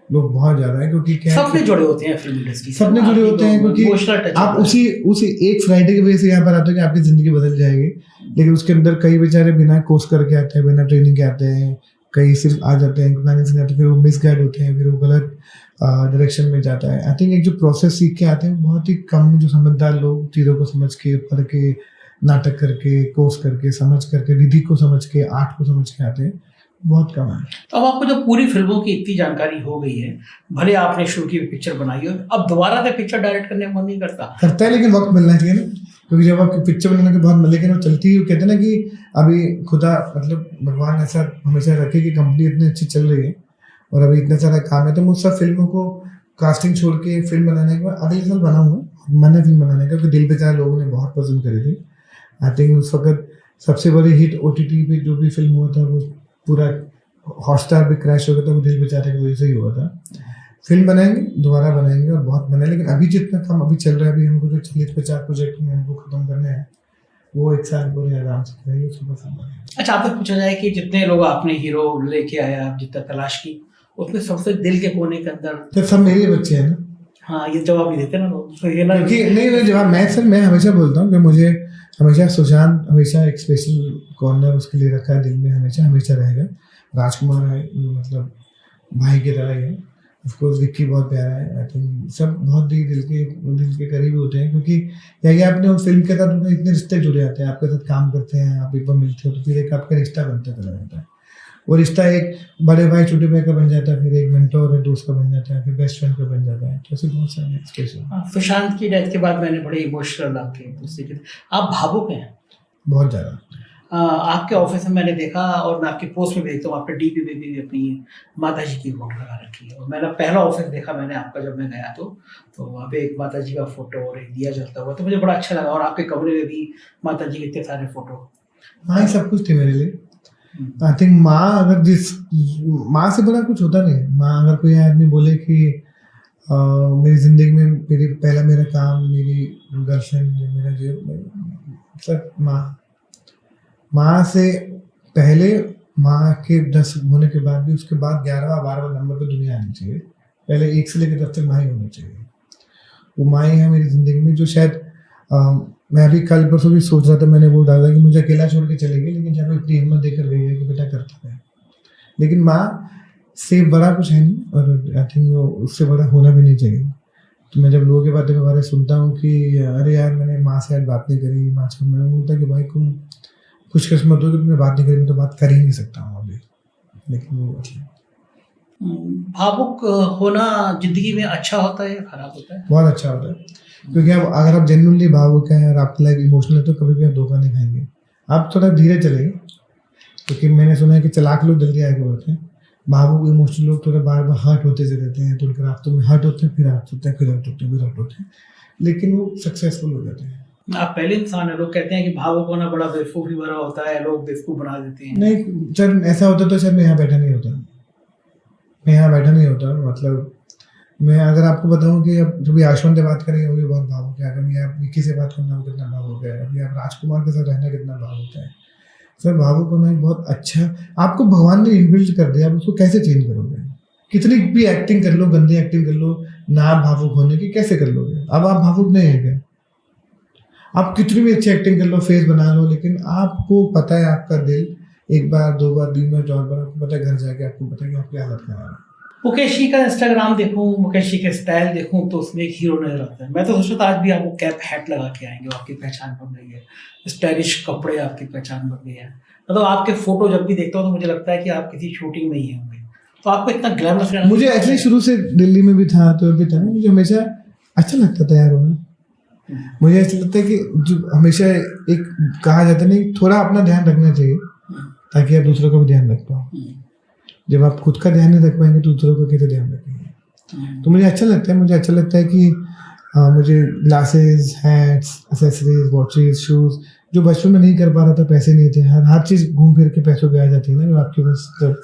लोग बहुत ज्यादा है। क्योंकि क्या सबने जुड़े होते हैं फिल्म इंडस्ट्री से, सबने जुड़े होते हैं, क्योंकि आप उसी एक फ्राइडे की वजह से यहाँ पर आते हो कि आपकी जिंदगी बदल जाएगी, लेकिन उसके अंदर कई बेचारे बिना कोर्स करके आते हैं, बिना ट्रेनिंग के आते हैं, कई सिर्फ आ जाते हैं, प्लानिंग से आते हैं, फिर वो मिसगाइड होते हैं, फिर वो गलत डायरेक्शन में जाता है। आई थिंक एक जो प्रोसेस सीख के आते हैं, बहुत ही कम जो समझदार लोग चीज़ों को समझ के, पढ़ के, नाटक करके, कोर्स करके, समझ करके, विधि को समझ के, आर्ट को समझ के आते हैं, बहुत कम है। तो अब आपको जब पूरी फिल्मों की इतनी जानकारी हो गई है, भले आपने शुरू की पिक्चर बनाई हो, अब दोबारा से पिक्चर डायरेक्ट करने का मन नहीं करता है, लेकिन वक्त मिलना चाहिए ना, क्योंकि जब आप पिक्चर बनाने के बाद, लेकिन वो चलती है, कहते हैं ना कि अभी खुदा मतलब भगवान ऐसा हमेशा रखे कि कंपनी इतनी अच्छी चल रही है और अभी इतना सारा काम है, तो मैं उस सब फिल्मों को कास्टिंग छोड़ के फिल्म बनाने के बाद अगले साल बनाऊंगा मैंने फिल्म बनाने का, क्योंकि दिल बेचारा लोगों ने बहुत पसंद करी थी। आई थिंक उस वक्त सबसे बड़ी हिट OTT पे जो भी फिल्म हुआ था, वो पूरा हॉटस्टार भी क्रैश हो गया था, वो दिल बेचारे की वजह से ही हुआ था। फिल्म बनाएंगे, दोबारा बनाएंगे और बहुत बनाए, लेकिन अभी जितना काम अभी चल रहा है, अभी हमको जो 40-50 प्रोजेक्ट में हमको खत्म करने हैं, वो एक साल पूरे आराम से करेंगे, उसको पसंद है। अच्छा, आपसे पूछा जाए कि जितने लोग आपने हीरो लेके आया, आप जितना तलाश की, उसमें सबसे दिल के कोने के अंदर तो सब मेरे बच्चे हैं ना। हाँ, ये जवाब नहीं देते ना लोग, तो ये ना क्योंकि नहीं जवाब मैं हमेशा बोलता हूँ कि मुझे हमेशा सुशांत हमेशा एक स्पेशल कॉर्नर उसके लिए रखा है दिल में, हमेशा रहेगा। राजकुमार है, मतलब भाई की तरह ही है। ऑफकोर्स विक्की बहुत प्यारा है। आई थिंक सब बहुत ही दिल के करीब होते हैं, क्योंकि यही आपने उस फिल्म के साथ उनके इतने रिश्ते जुड़े आते हैं, आपके साथ काम करते हैं, आप एक बार मिलते हो तो फिर एक आपका रिश्ता बनता चला जाता है। वो रिश्ता एक बड़े भाई छोटे भाई का बन जाता है, फिर एक मेंटोर और दोस्त का बन जाता है, फिर बेस्ट फ्रेंड का बन जाता है। तो ऐसे बहुत सारे स्पेशल। सुशांत की डेथ के बाद मैंने बड़े इमोशनल आपके आप भावुक हैं बहुत ज़्यादा। आपके ऑफिस में मैंने देखा, और मैं आपकी पोस्ट में देखता हूँ, आपने डीपी में भी अपनी माता जी की फोटो लगा रखी है। और मैंने पहला ऑफिस देखा मैंने आपका जब मैं गया तो वहाँ पे एक माता जी का फोटो और एक दिया जलता हुआ, तो मुझे बड़ा अच्छा लगा। और आपके कमरे में भी माता जी के इतने सारे फोटो। हाँ, ये सब कुछ थे मेरे लिए। आई थिंक माँ से बड़ा कुछ होता नहीं। माँ अगर कोई आदमी बोले कि मेरी जिंदगी में मेरा काम, मेरी गर्लफ्रेंड, मेरा जो सब माँ से पहले, माँ के 10 होने के बाद भी, उसके बाद 11वां 12वां नंबर पे दुनिया आनी चाहिए। पहले 1 से लेकर 10 तक माँ ही होनी चाहिए। वो माँ ही है मेरी ज़िंदगी में, जो शायद मैं अभी कल परसों भी सोच रहा था, मैंने वो डाला कि मुझे अकेला छोड़ के चली गई, लेकिन जब इतनी हिम्मत देकर गई है कि बेटा करता है। लेकिन माँ से बड़ा कुछ है नहीं, और आई थिंक वो उससे बड़ा होना भी नहीं चाहिए। तो मैं जब लोगों के बातें के बारे में सुनता हूँ कि अरे यार मैंने माँ से आज बात नहीं करी, माँ से, मैं बोलता कि भाई तुम खुशकिस्मत हो कि तुमने बात नहीं करी, मैं तो बात कर ही नहीं सकता हूँ अभी। लेकिन वो भावुक होना जिंदगी में अच्छा होता है या खराब होता है? बहुत अच्छा होता है, क्योंकि अब अगर आप जेन्युइनली भावुक हैं और आपकी लाइफ इमोशनल है, तो कभी भी आप धोखा नहीं खाएंगे। आप थोड़ा धीरे चलेंगे, क्योंकि मैंने सुना है कि चालाक लोग जल्दी आगे बढ़ते हैं, भावुक इमोशनल लोग थोड़ा बार बार हर्ट होते से रहते हैं, तो उनके रास्तों में हर्ट होते हैं, फिर हर्ट होते हैं, फिर हर्ट होते हैं, फिर हर्ट होते हैं, लेकिन वो सक्सेसफुल हो जाते हैं। आप पहले इंसान है। लोग कहते हैं कि भावुक होना बड़ा बेवकूफ़ी भरा होता है, लोग बेवकूफ़ बना देते हैं। नहीं सर, ऐसा होता तो शायद मैं यहाँ बैठा नहीं होता। मतलब मैं अगर आपको बताऊं कि अब जब भी आश्वन से बात करेंगे वो भी बहुत भावुक है, अगर आप विक्की से बात करना वो कितना भावुक है, अभी आप राजकुमार के साथ रहना कितना भावुक है। सर भावुक होना एक बहुत अच्छा, आपको भगवान ने इनबिल्ट कर दिया, आप उसको कैसे चेंज करोगे? कितनी भी एक्टिंग कर लो, गंदी एक्टिंग कर लो, ना भावुक होने की कैसे कर लोगे? अब आप भावुक नहीं है क्या? आप कितनी भी अच्छी एक्टिंग कर लो, फेस बना लो, लेकिन आपको पता है आपका दिल एक बार 2 बार 3 बार 4 बार, आपको पता है घर जाके आपको पता है कि आपकी हालत खराब है। मुकेश जी का इंस्टाग्राम देखूं, मुकेश जी के स्टाइल देखूं, तो उसमें एक हीरो नजर आता है। मैं तो सोचता था आज भी आपको कैप हैट लगा के आएंगे, आपकी पहचान बन गई है, स्टाइलिश कपड़े आपकी पहचान बन गई है। मतलब आपके फोटो जब भी देखता हूँ तो मुझे लगता है कि आप किसी शूटिंग में ही होंगे। तो आपको इतना ग्लैमरस रहना मुझे एक्चुअली शुरू से दिल्ली में भी था तो भी था ना, मुझे हमेशा अच्छा लगता था यार होना। मुझे ऐसा लगता है कि जो हमेशा एक कहा जाता है नहीं, थोड़ा अपना ध्यान रखना चाहिए ताकि आप दूसरों का भी ध्यान रख पाओ। जब आप खुद का ध्यान नहीं रख पाएंगे तो दूसरों का कैसे ध्यान रखेंगे। तो मुझे अच्छा लगता है, मुझे अच्छा लगता है कि मुझे glasses, hats, accessories, watches, shoes जो बचपन में नहीं कर पा रहा था, पैसे नहीं थे, हर चीज़ घूम फिर के पैसों पे आ जाती है ना जो आपके पास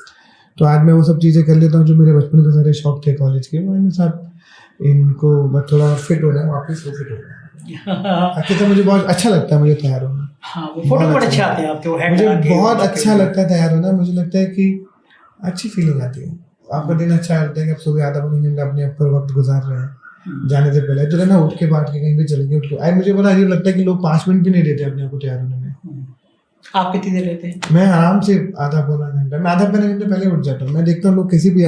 तो आज मैं वो सब चीज़ें कर लेता हूँ जो मेरे बचपन के सारे शौक थे कॉलेज के, वो साथ इनको बस थोड़ा फिट हो रहा है वापस, वो फिट हो रहा है। बाकी तो मुझे बहुत अच्छा लगता है मुझे तैयार होना। हाँ, वो फोटो बड़े अच्छे आते हैं आपके, वो मुझे बहुत अच्छा लगता है तैयार होना। मुझे लगता है कि अच्छी फीलिंग आती है, आपका दिन अच्छा लगता है कि आप सुबह आधा पौने घंटा अपने ऊपर वक्त गुजार रहे हैं जाने से पहले, तो ना उठ के बैठ के कहीं भी चल गए उठ के। मुझे बड़ा अजीब लगता है कि लोग 5 मिनट भी नहीं देते अपने आप को तैयार होने में। आप कितनी देर रहते हैं? मैं आराम से आधा पौना घंटा, मैं आधा पौने घंटे पहले उठ जाता हूँ। मैं देखता हूँ लोग किसी भी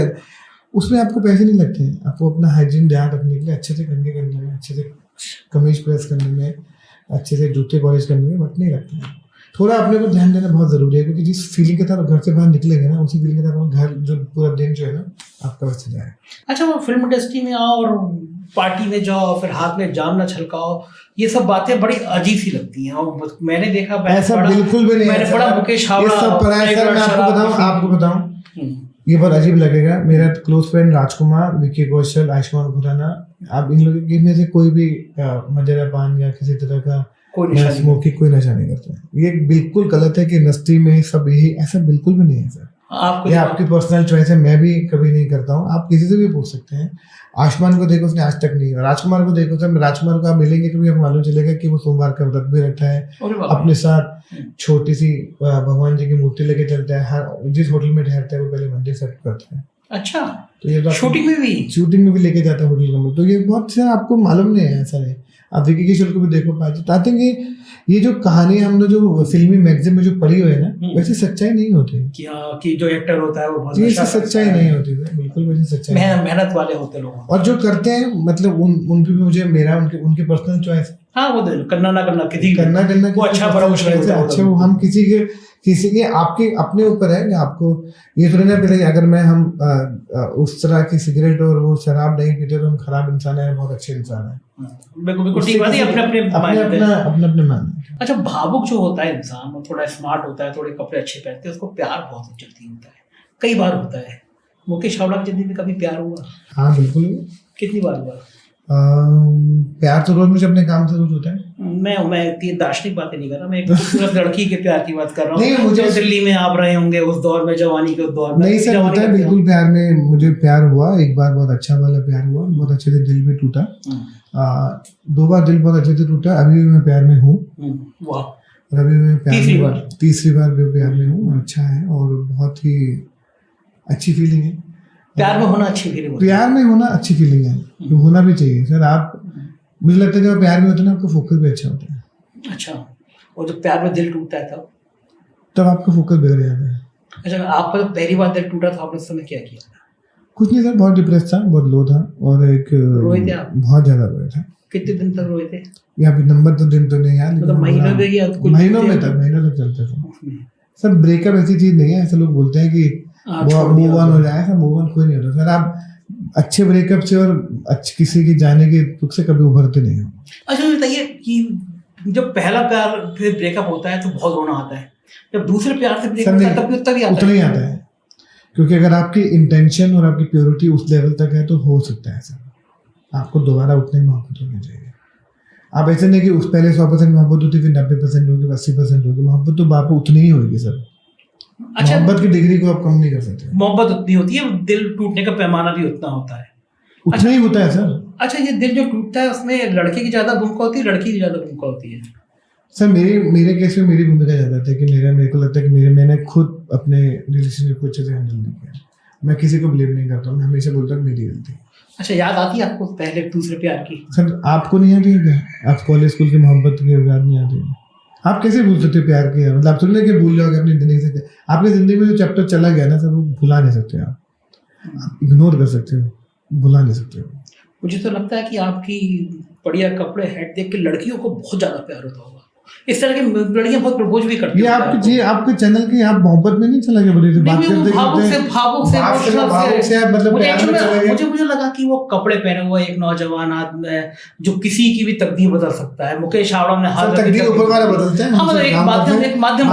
उसमें आपको पैसे नहीं लगते हैं, आपको अपना हाइजीन ध्यान रखने के लिए अच्छे से कंघे करने में, अच्छे से कमीज प्रेस करने में, अच्छे से जूते पॉलिश करने में वक्त नहीं लगता है। थोड़ा अपने को ध्यान देना बहुत ज़रूरी है, क्योंकि जिस फीलिंग के साथ घर से बाहर निकलेंगे ना, उसी फीलिंग के साथ घर जो पूरा दिन जो है ना आपका वैसे जाए। अच्छा, वो फिल्म इंडस्ट्री में आओ और पार्टी में जाओ, फिर हाथ में जाम न छलकाओ, ये सब बातें बड़ी अजीब सी लगती हैं। और मैंने देखा, ऐसा बिल्कुल भी नहीं, मैंने पढ़ा मुकेश हावड़ा, ये सब पढ़ा है सर। मैं आपको बताऊं ये बहुत अजीब लगेगा। मेरा क्लोज फ्रेंड राजकुमार, विकी कौशल, आयुष्मान खुराना, आप इन लोगों में से कोई भी मदिरा पान या किसी तरह का स्मोकिंग कोई नशा नहीं करता है। ये बिल्कुल गलत है कि इंडस्ट्री में सब यही, ऐसा बिल्कुल भी नहीं है सर। ये आपकी पर्सनल चॉइस है, मैं भी कभी नहीं करता हूँ, आप किसी से भी पूछ सकते हैं। आयुष्मान को देखो, उसने आज तक नहीं, राजकुमार को देखो सर, राजकुमार को आप मिलेंगे कभी आपको मालूम चलेगा कि वो सोमवार का व्रत भी रखता है, अपने साथ छोटी सी भगवान जी की मूर्ति लेके चलता है, हर जिस होटल में ठहरता है वो पहले मंदिर सेट करता है। अच्छा, तो ये शूटिंग में भी लेके जाता है होटल का, तो ये बहुत से आपको मालूम नहीं है, ऐसा नहीं। आप विकी कौशल को भी देखो पाते हैं, ये जो कहानी हमने जो फिल्मी मैगजीन में जो पढ़ी हुई है ना, वैसे सच्चाई नहीं होती कि जो एक्टर होता है वो बहुत सच्चाई नहीं होती है, बिल्कुल वैसे सच्चाई, मेहनत वाले होते लोग और जो करते हैं, मतलब उनकी भी मुझे मेरा उनकी पर्सनल चॉइस। हाँ, वो करना ना करना किसी करना वो अच्छा बड़ा मुश्किल है। अच्छा, वो हम किसी के आपके अपने ऊपर है कि आपको ये थोड़ी ना पता अगर हम उस तरह की सिगरेट और वो शराब नहीं पीते तो हम खराब इंसान है, बहुत अच्छे इंसान है। बिल्कुल ठीक बात है, अपने मान। अच्छा, भावुक जो होता है इंसान, वो थोड़ा स्मार्ट होता है, थोड़े कपड़े अच्छे पहनते हैं, उसको प्यार बहुत जल्दी होता है, कई बार होता है। मुकेश हावड़ा की जिंदगी में कभी प्यार हुआ? हाँ बिल्कुल। कितनी बार हुआ? प्यार तो रोज मुझे अपने काम से रोज होता है। मैं दार्शनिक बातें नहीं कर रहा, मैं एक खूबसूरत लड़की के प्यार की बात कर रहा हूँ। नहीं, मुझे दिल्ली में आप रहे होंगे उस दौर में, जवानी के उस दौर में। नहीं सर, होता है बिल्कुल। प्यार में मुझे प्यार हुआ, एक बार बहुत अच्छा वाला प्यार हुआ, बहुत अच्छे से दिल भी टूटा। 2 बार दिल बहुत अच्छे से टूटा। अभी भी मैं प्यार में हूँ। वाह। अभी मैं तीसरी बार भी प्यार में हूँ। अच्छा है और बहुत ही अच्छी फीलिंग है। प्यार में होना अच्छी फीलिंग है। प्यार में होना अच्छी फीलिंग है, तो होना भी चाहिए सर। आप, मुझे लगता है जब प्यार में होते हैं ना, आपका फोकस भी अच्छा होता है। अच्छा, और जब प्यार में दिल टूटता है तब आपका फोकस बिगड़ जाता है। अच्छा, आपका जब पहली बार दिल टूटा था, आपने उस समय क्या किया? कुछ नहीं सर, बहुत डिप्रेस था, बहुत लो था, और एक रोए थे आप? बहुत ज्यादा रोए थे। कितने दिन तक रोए थे? यहाँ पे नंबर तो दिन तो नहीं यार, मतलब महीनों में तक, महीनों तक चलते थे सर। ब्रेकअप ऐसी चीज नहीं है, ऐसे लोग बोलते हैं कि मूव ऑन हो जाए, मूव ऑन कोई नहीं होता सर। आप अच्छे ब्रेकअप से और किसी के जाने के दुख से कभी उभरते नहीं हो। अच्छा, बताइए कि जब पहला प्यार फिर ब्रेकअप होता है तो बहुत रोना आता है, जब दूसरे प्यार से ब्रेकअप होता है तब भी उतना ही आता है, क्योंकि अगर आपकी इंटेंशन और आपकी प्योरिटी उस लेवल तक है तो हो सकता है सर, आपको दोबारा उतनी मोहब्बत होनी चाहिए। आप ऐसे नहीं कि उस पहले 100% मोहब्बत होती, फिर 90% होगी, 80% होगी। मोहब्बत तो बाप उतनी ही होगी सर। अच्छा, मोहब्बत की डिग्री को आप कम नहीं कर सकते। मोहब्बत उतनी होती है, दिल टूटने का पैमाना भी उतना होता है, उतना ही होता है सर। अच्छा, ये दिल जो टूटता है उसमें लड़के की ज्यादा भूमिका होती है, लड़की की ज्यादा भूमिका होती है? सर मेरे केस में मेरी भूमिका ज्यादा था कि मेरे को लगता है कि मैंने खुद अपने रिलेशनशिप को अच्छे से हैंडल नहीं किया। मैं किसी को ब्लेम नहीं करता हूँ, मैं हमेशा बोलता हूँ मेरी गलती। अच्छा, याद आती है आपको पहले दूसरे प्यार की? सर आपको नहीं आती है क्या? आप कॉलेज स्कूल की मोहब्बत की याद नहीं आती है? आप कैसे भूल सकते प्यार किया? मतलब आप सुनने के भूल जाओगे अपनी जिंदगी से? आपकी जिंदगी में जो चैप्टर चला गया ना सर, वो भुला नहीं सकते आप इग्नोर कर सकते हो, भुला नहीं सकते हो। मुझे तो लगता है कि आपकी बढ़िया कपड़े, हैट देख के लड़कियों को बहुत ज्यादा प्यार होता होगा। इस तरह की लड़कियां बहुत प्रपोज भी करती ये आपके चैनल की आप मोहब्बत में नहीं चला गया बोले बात करते मुझे लगा कि वो कपड़े पहने हुए एक नौजवान आदमी है जो किसी की भी तकदीर बदल सकता है। मुकेश छाबड़ा ने तकदीर ऊपर वाला बदलते हैं। हाँ, मतलब एक माध्यम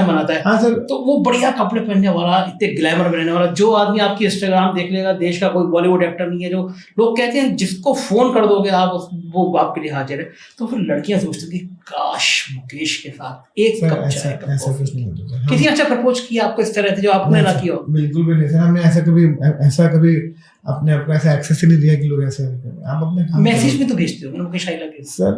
बनाता है। तो वो बढ़िया कपड़े पहनने वाला, इतने ग्लैमर में रहने वाला, जो आदमी आपकी इंस्टाग्राम देख लेगा, देश का कोई बॉलीवुड एक्टर नहीं है, जो लोग कहते हैं जिसको फोन कर दोगे आप वो आपके लिए हाजिर है। तो फिर लड़कियां सोचती हैं काश मुकेश के साथ एक कप चाय का ऐसा कुछ नहीं होता। किसी अच्छा प्रपोज किया आपको इस तरह से जो आपने ना किया हो? बिल्कुल भी नहीं सर, हमने ऐसा कभी अपने आप को ऐसा एक्सेस ही नहीं दिया कि लोग ऐसे करें। आप अपने मैसेज में तो भेजते हो Mukesh I love you sir.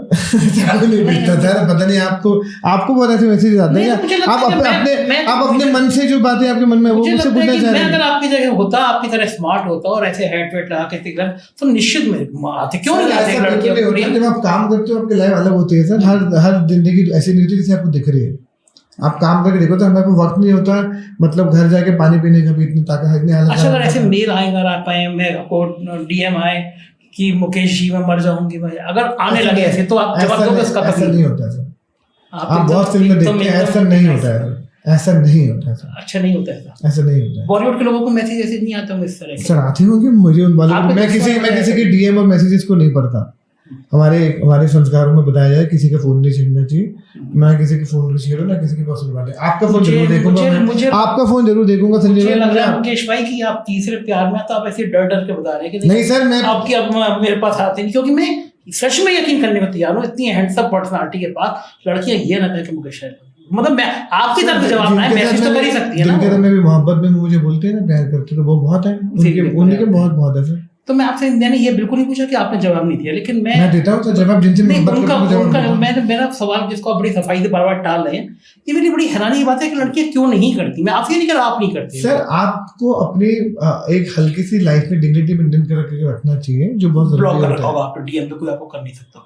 नहीं भेजता सर, पता नहीं आपको बहुत ऐसे मैसेज आते हैं। आप अपने मन से जो बातें आपके मन में वो मुझसे पूछना चाह रहे हैं। अगर आपकी जगह होता, आपकी तरह स्मार्ट होता और ऐसे हेड वेट लगा के तो निश्चित में आते, क्यों नहीं आते लड़कियां? जब आप काम करते हो आपकी लाइफ अलग होती है सर। हर जिंदगी ऐसी नहीं होती जैसे आपको दिख रही है। आप काम करके देखो तो हमारे को वक्त नहीं होता, मतलब घर जाके पानी पीने का भी इतनी ताकत इतनी हालत। अच्छा, अगर ऐसे मेल आए, अगर आप आए, मैं आपको डीएम आए कि मुकेश जी मैं मर जाऊंगी भाई, अगर आने लगे ऐसे तो आप जवाब दोगे उसका? ऐसा नहीं होता सर। आप बहुत फिल्म देखते हैं, ऐसा नहीं होता है, ऐसा नहीं होता है। अच्छा नहीं होता है, ऐसा नहीं होता है। बॉलीवुड के लोगों को मैसेज ऐसे नहीं आते होंगे इस तरह सर? आते होंगे मुझे उन वाले, मैं किसी के डीएम और मैसेजेस को नहीं पढ़ता। हमारे संस्कारों में बताया जाए किसी का फोन नहीं छीनना चाहिए। मैं किसी के फोन को छेड़ू ना किसी की पर्सनल बात है। आपका फोन जरूर देखूंगा, आपका फोन जरूर देखूंगा संजय भाई। लग रहा है मुकेश भाई कि आप तीसरे प्यार में, तो आप ऐसे डर डर के बता रहे हैं कि नहीं सर, मैं आपकी अब मेरे पास आते नहीं, क्योंकि मैं सच में यकीन करने को तैयार हूँ इतनी हैंडसम पर्सनालिटी के पास लड़कियां ये ना कहें कि मुकेश है। मतलब मैं आपकी तरफ जवाब ना है, मैसेज तो कर ही सकती है ना। जिनके में भी मोहब्बत में मुझे बोलते हैं ना प्यार करते, तो वो बहुत है, उनके बहुत है सर। तो मैं आपसे मैंने ये बिल्कुल नहीं पूछा कि आपने जवाब नहीं दिया, लेकिन मैं देता हूँ जवाब जिनसे मेरा सवाल जिसको आप बड़ी सफाई से बार बार टाल रहे हैं, ये मेरी बड़ी हैरानी की बात है कि लड़कियां क्यों नहीं करती। मैं आपसे नहीं कह रहा आप नहीं करती सर। आपको अपनी एक हल्की सी लाइफ में डिग्निटी मेंटेन करके रखना चाहिए, जो बहुत जरूरी होता है। आप डीएम पे कोई आपको कर नहीं सकता।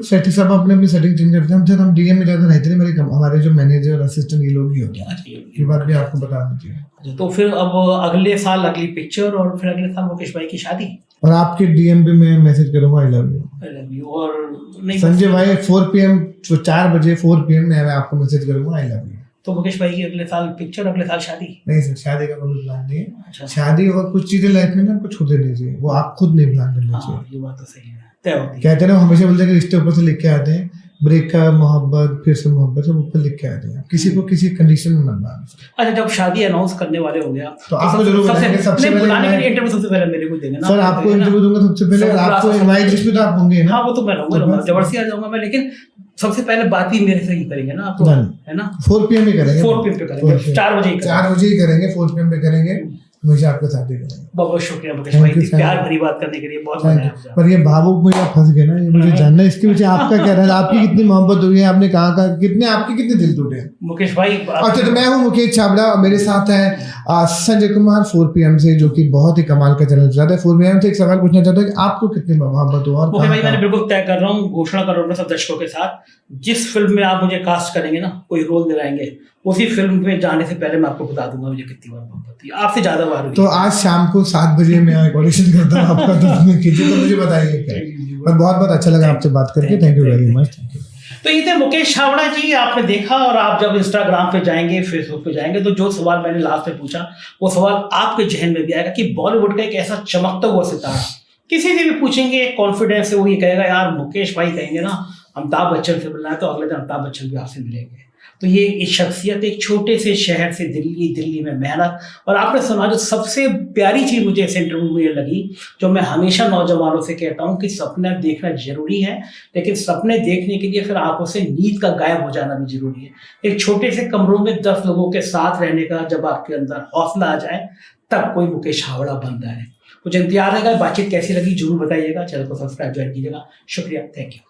सेटिंग सब अपनी सेटिंग चेंज करते हैं। हम डीएम में ज्यादा रहते नहीं, हमारे जो मैनेजर असिस्टेंट ये लोग ही होते हैं। ये बात भी आपको बता दीजिए। तो फिर अब अगले साल अगली पिक्चर और फिर अगले साल मुकेश भाई की शादी, और आपके डीएम पे मैं मैसेज करूंगा आई लव यू। और संजय भाई 4 PM 4 बजे 4 PM में मैं आपको मैसेज करूंगा आई लव यू। तो मुकेश भाई की अगले साल पिक्चर, अगले साल शादी? नहीं सर, शादी का कोई प्लान नहीं है। अच्छा। शादी और कुछ चीजें लाइफ में ना आपको छूते नहीं चाहिए, वो आप खुद नहीं प्लान करना चाहिए। ये बात तो सही है, तय होती है। कहते हैं ना, हमेशा बोलते हैं कि रिश्ते ऊपर से लिख के आते हैं, ब्रेकअप, मोहब्बत, फिर से मोहब्बत, सब ऊपर लिख के आते हैं। किसी को किसी कंडीशन में मत मारना। अच्छा, जब शादी अनाउंस करने वाले हो गया तो आपको जरूर बुलाएंगे। सबसे पहले बुलाने के लिए इंटरव्यू सबसे पहले मेरे को देंगे ना सर। आपको इंटरव्यू दूंगा सबसे पहले, आपको इनवाइट लिस्ट में तो आप होंगे ना? हाँ, वो तो मैं रहूंगा, जबरदस्ती आ जाऊंगा मैं, लेकिन सबसे पहले बात ही मेरे से ही करेंगे ना आप, है ना? 4 PM ही करेंगे, 4 PM पे करेंगे, 4 बजे ही करेंगे, 4 PM पे करेंगे। मुझे आपके साथ ही करेंगे। बहुत शुक्रिया मुकेश भाई, प्यार भरी बात करने के लिए बहुत धन्यवाद। पर ये भावुक में आप फंस गए ना, ये मुझे जानना है इसके पीछे आपका क्या रहा है, आपकी कितनी मोहब्बत हुई है, आपने कहा कितने आपके कितने दिल टूटे हैं मुकेश भाई? अच्छा, तो मैं हूँ मुकेश छाबड़ा और मेरे साथ है संजय कुमार 4 PM से, जो कि बहुत ही कमाल का चैनल चलाता है। 4 PM से एक सवाल पूछना चाहता हूँ कि आपको कितनी मोहब्बत हुआ? मुकेश भाई, मैंने बिल्कुल तय कर रहा हूँ, घोषणा कर रहा हूँ सब दर्शकों के साथ, जिस फिल्म में आप मुझे कास्ट करेंगे ना, कोई रोल दिलाएंगे, उसी फिल्म में जाने से पहले मैं आपको बता दूंगा मुझे कितनी बार मोहब्बत हुई, आपसे ज्यादा बार हुई। तो आज शाम को 7 बजे मैं ऑडिशन करता हूँ आपका, तो कीजिए, तो मुझे बताइए क्या। पर बहुत बहुत अच्छा लगा आपसे बात करके, थैंक यू वेरी मच। तो ये थे मुकेश छाबड़ा जी, आपने देखा। और आप जब इंस्टाग्राम पे जाएंगे, फेसबुक पे जाएंगे, तो जो सवाल मैंने लास्ट में पूछा वो सवाल आपके जहन में भी आएगा कि बॉलीवुड का एक ऐसा चमकता हुआ सितारा, किसी से भी पूछेंगे कॉन्फिडेंस से वो ये कहेगा यार मुकेश भाई कहेंगे ना अमिताभ बच्चन से मिलना है, तो अगले दिन अमिताभ बच्चन भी आपसे मिलेंगे। तो ये शख्सियत एक छोटे से शहर से दिल्ली में मेहनत, और आपने सुना जो सबसे प्यारी चीज़ मुझे इस इंटरव्यू में लगी, जो मैं हमेशा नौजवानों से कहता हूँ कि सपने देखना जरूरी है, लेकिन सपने देखने के लिए फिर आंखों से नींद का गायब हो जाना भी जरूरी है। एक छोटे से कमरों में 10 लोगों के साथ रहने का जब आपके अंदर हौसला आ जाए, तब कोई मुकेश छाबड़ा बनता है। मुझे इंतजार रहेगा, बातचीत कैसी लगी जरूर बताइएगा, चैनल को सब्सक्राइब ज्वाइन कीजिएगा। शुक्रिया, थैंक यू।